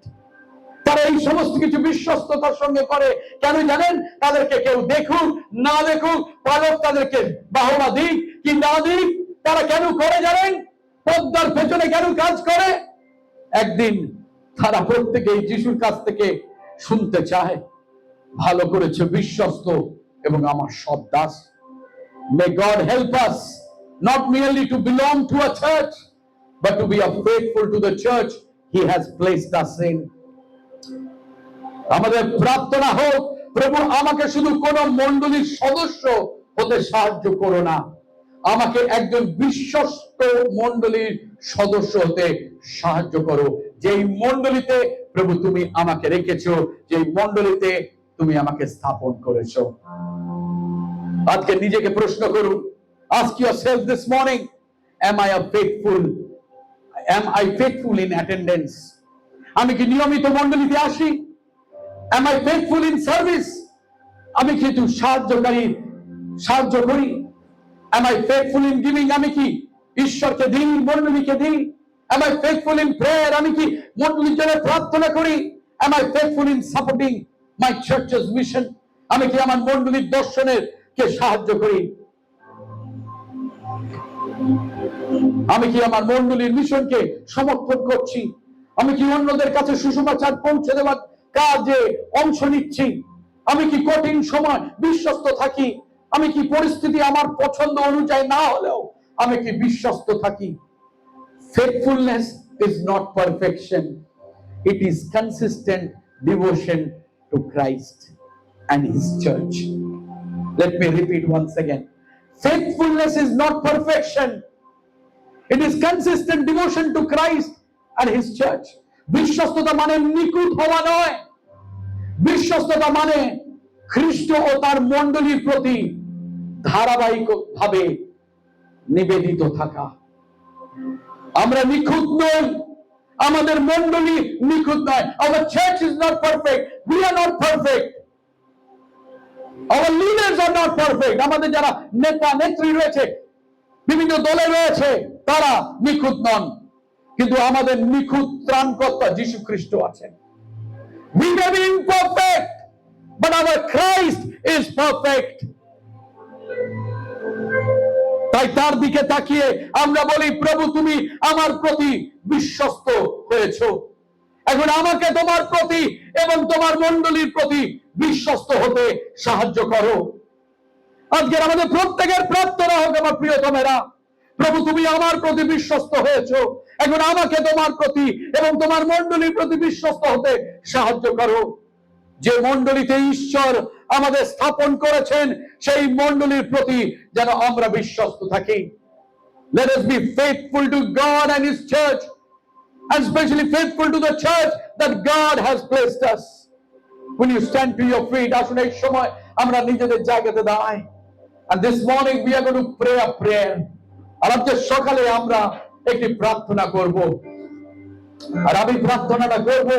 তারা এই সমস্ত কিছু বিশ্বস্ততার সঙ্গে করে। কেন জানেন? তাদেরকে কেউ দেখুক না দেখুক, পালক তাদেরকে বাহবা দিক কি না দিক, তারা কেন করে জানেন? পর্দার পেছনে কেন কাজ করে? একদিন তারা প্রত্যেকেই যিশুর কাছ থেকে শুনতে চায়, ভালো করেছে বিশ্বস্ত এবং আমার সৎ Das. May God help us not merely to belong to a church, but to be faithful to the church He has placed us in. আমাদের প্রার্থনা হোক, প্রভু আমাকে শুধু কোন মণ্ডলীর সদস্য হতে সাহায্য করো না, আমাকে একজন বিশ্বস্ত মণ্ডলীর সদস্য হতে সাহায্য করো, যেই মণ্ডলীতে প্রভু তুমি আমাকে রেখেছো, যেই মণ্ডলীতে তুমি আমাকে স্থাপন করেছো। আজকে নিজেকে প্রশ্ন করুন, ask yourself this morning, am I faithful in attendance? আমি কি নিয়মিত মণ্ডলীতে আসি? Am I faithful in service? আমি কি একটু সাহায্য করি? Am I faithful in giving? আমি কি ঈশ্বরকে দিই, মণ্ডলীকে দিই? Am I faithful in prayer? আমি কি মণ্ডলীর জন্য প্রার্থনা করি? Am I faithful in supporting my church's mission? আমি কি আমার মণ্ডলীর দর্শনের কে সাহায্য করি? আমি কি আমার মণ্ডলীর মিশনকে সমর্থন করছি? আমি কি অন্যদের কাছে সুসমাচার পৌঁছে দেওয়ার কাজে অংশ নিচ্ছি? আমি কি কঠিন সময় বিশ্বস্ত থাকি? আমি কি পরিস্থিতি আমার পছন্দ অনুযায়ী না হলেও আমি কি বিশ্বস্ত থাকি? Faithfulness is not perfection. It is consistent devotion to Christ and His church. Let me repeat once again. Faithfulness is not perfection. It is consistent devotion to Christ and His church. বিশ্বস্ততা মানে নিখুঁত হওয়া নয়। বিশ্বস্ততা মানে খ্রিস্ট ও তার মণ্ডলীর প্রতি ধারাবাহিকভাবে নিবেদিত থাকা। আমরা নিখুঁত নই, আমাদের মণ্ডলী নিখুঁত নয়। Our church is not perfect. We are not perfect. Our leaders are not perfect. আমাদের যারা নেতা নেত্রী রয়েছে, বিভিন্ন দলে রয়েছে, তারা নিখুঁত নন, কিন্তু আমাদের নিখুঁত ত্রাণকর্তা যীশু খ্রিস্ট আছেন। We may be imperfect, but our Christ is perfect. তাই তার দিকে তাকিয়ে আমরা বলি, প্রভু তুমি আমার প্রতি বিশ্বস্ত হয়েছো, এখন আমাকে তোমার প্রতি এবং তোমার মণ্ডলীর প্রতি বিশ্বস্ত হতে সাহায্য করো। আজকের আমাদের প্রত্যেকের প্রার্থনা হোক, আমার প্রিয়তমেরা, প্রভু তুমি আমার প্রতি বিশ্বস্ত হয়েছো, এখন আমাকে তোমার প্রতি এবং তোমার মণ্ডলীর প্রতি বিশ্বস্ত হতে সাহায্য করো। যে মণ্ডলীতে ঈশ্বর আমাদের স্থাপন করেছেন সেই মণ্ডলীর প্রতি যেন আমরা বিশ্বস্ত থাকি। Let us be faithful to God and His church, and especially faithful to the church that God has placed us. Will you stand to your feet? আসলে এই সময় আমরা নিজেদের জায়গাতে দাঁড়াই, and this morning we are going to pray a prayer. আর আজকে সকালে আমরা একটি প্রার্থনা করব, আর আমি প্রার্থনাটা করব,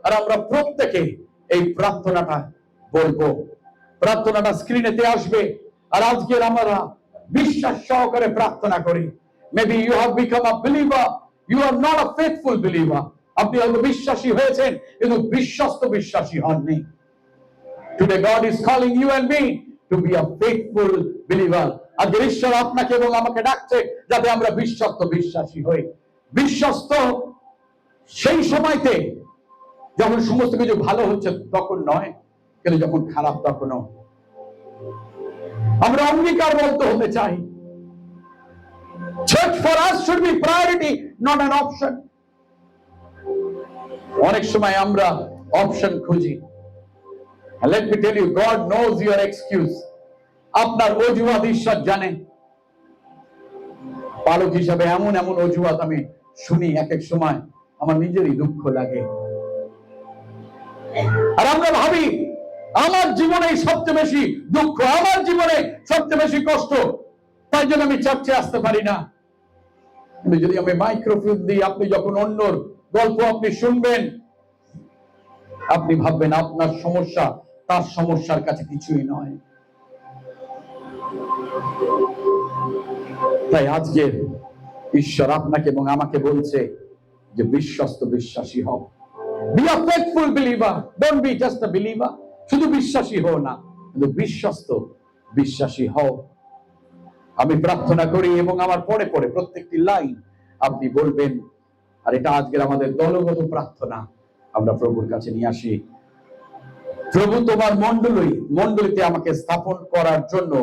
আর আমরা প্রত্যেকে এই প্রার্থনাটা বলবো। প্রার্থনাটা স্ক্রিনেতে আসবে। আর আজকের আমরা বিশ্বাস সহকারে প্রার্থনা করি। Maybe you have become a believer, you are not a faithful believer. আপনি হয়তো বিশ্বাসী হয়েছেন কিন্তু বিশ্বস্ত বিশ্বাসী হননি। Today God is calling you and me to be a faithful believer. আজকে ঈশ্বর আপনাকে এবং আমাকে ডাকছে যাতে আমরা বিশ্বস্ত বিশ্বাসী হই। বিশ্বস্ত সেই সময়তে যখন সমস্ত কিছু ভালো হচ্ছে তখন নয়, কিন্তু যখন খারাপ তখনও। আমরা অঙ্গীকারবদ্ধ হতে চাই। Church for us should be priority, not an option. অনেক সময় আমরা অপশন খুঁজি। Let me tell you, God knows your excuse. আপনার অজুহাত ঈশ্বর জানে। পালক হিসাবে এমন এমন অজুহাত আমি শুনি, এক এক সময় আমার নিজেরই দুঃখ লাগে। আর আমরা ভাবি আমার জীবনে সবচেয়ে বেশি দুঃখ, আমার জীবনে সবচেয়ে বেশি কষ্ট, তাই জন্য আমি চার্চে আসতে পারি না। কিন্তু যদি আমি মাইক্রোফোন দিই, আপনি যখন অন্যর গল্প আপনি শুনবেন, আপনি ভাববেন আপনার সমস্যা তার সমস্যার কাছে কিছুই নয়। তাই আজকে ঈশ্বর আপনাকে এবং আমাকে বলছে যে বিশ্বস্ত বিশ্বাসী হও। Be a faithful believer, don't be just a believer. শুধু বিশ্বাসী হও না, কিন্তু বিশ্বস্ত বিশ্বাসী হও। আমি প্রার্থনা করি এবং আমার পরে পরে প্রত্যেকটি লাইন আপনি বলবেন। আর এটা আজকের আমাদের দলগত প্রার্থনা আমরা প্রভুর কাছে নিয়ে আসি। প্রভু, তোমার মণ্ডলীতে আমাকে স্থাপন করার জন্য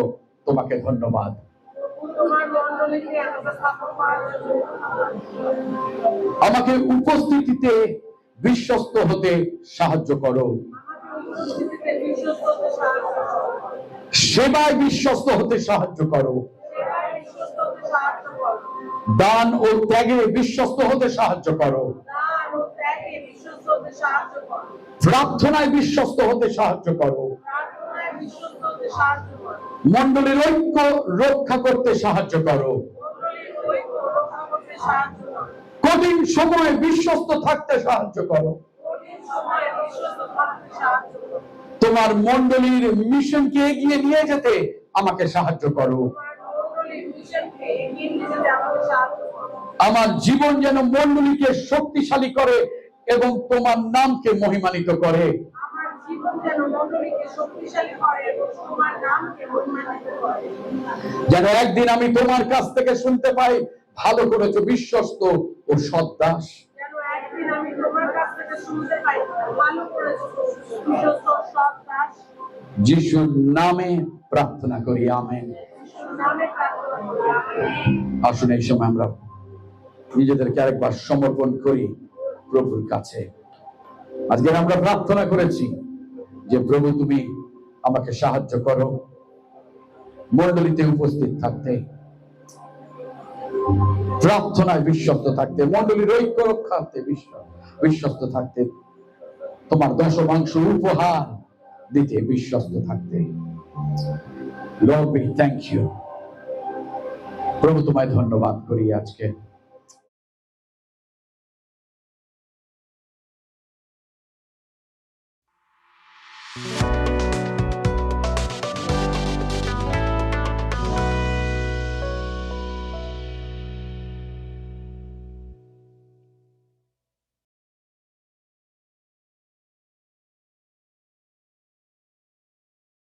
তোমাকে ধন্যবাদ। আমাকে উপস্থিতিতে বিশ্বস্ত হতে সাহায্য করো, সেবায় বিশ্বস্ত হতে সাহায্য করো, দান ও ত্যাগে বিশ্বস্ত হতে সাহায্য করো, প্রার্থনায় বিশ্বস্ত হতে সাহায্য করো, মণ্ডলীর ঐক্য রক্ষা করতে সাহায্য করো, কঠিন সময়ে বিশ্বস্ত থাকতে সাহায্য করো, তোমার মণ্ডলীর মিশনকে এগিয়ে নিয়ে যেতে আমাকে সাহায্য করো। আমার জীবন যেন মণ্ডলীকে শক্তিশালী করে এবং তোমার নামকে মহিমান্বিত করে। যেন একদিন আমি তোমার কাছ থেকে শুনতে পাই, ভালো করেছো বিশ্বস্ত ও সৎ দাস। যিশুর নামে প্রার্থনা করি, আমেন। আসুন এই সময় আমরা নিজেদেরকে আরেকবার সমর্পণ করি প্রভুর কাছে। আজকে আমরা প্রার্থনা করেছি যে প্রভু তুমি আমাকে সাহায্য করো মণ্ডলীতে উপস্থিত থাকতে, প্রার্থনায় বিশ্বস্ত থাকতে, মণ্ডলীর ঐক্য রক্ষার্থে বিশ্বস্ত থাকতে, তোমার দশমাংশ উপহার দিতে বিশ্বস্ত থাকতে। Lord, we thank you. প্রভু তোমায় ধন্যবাদ করি আজকে।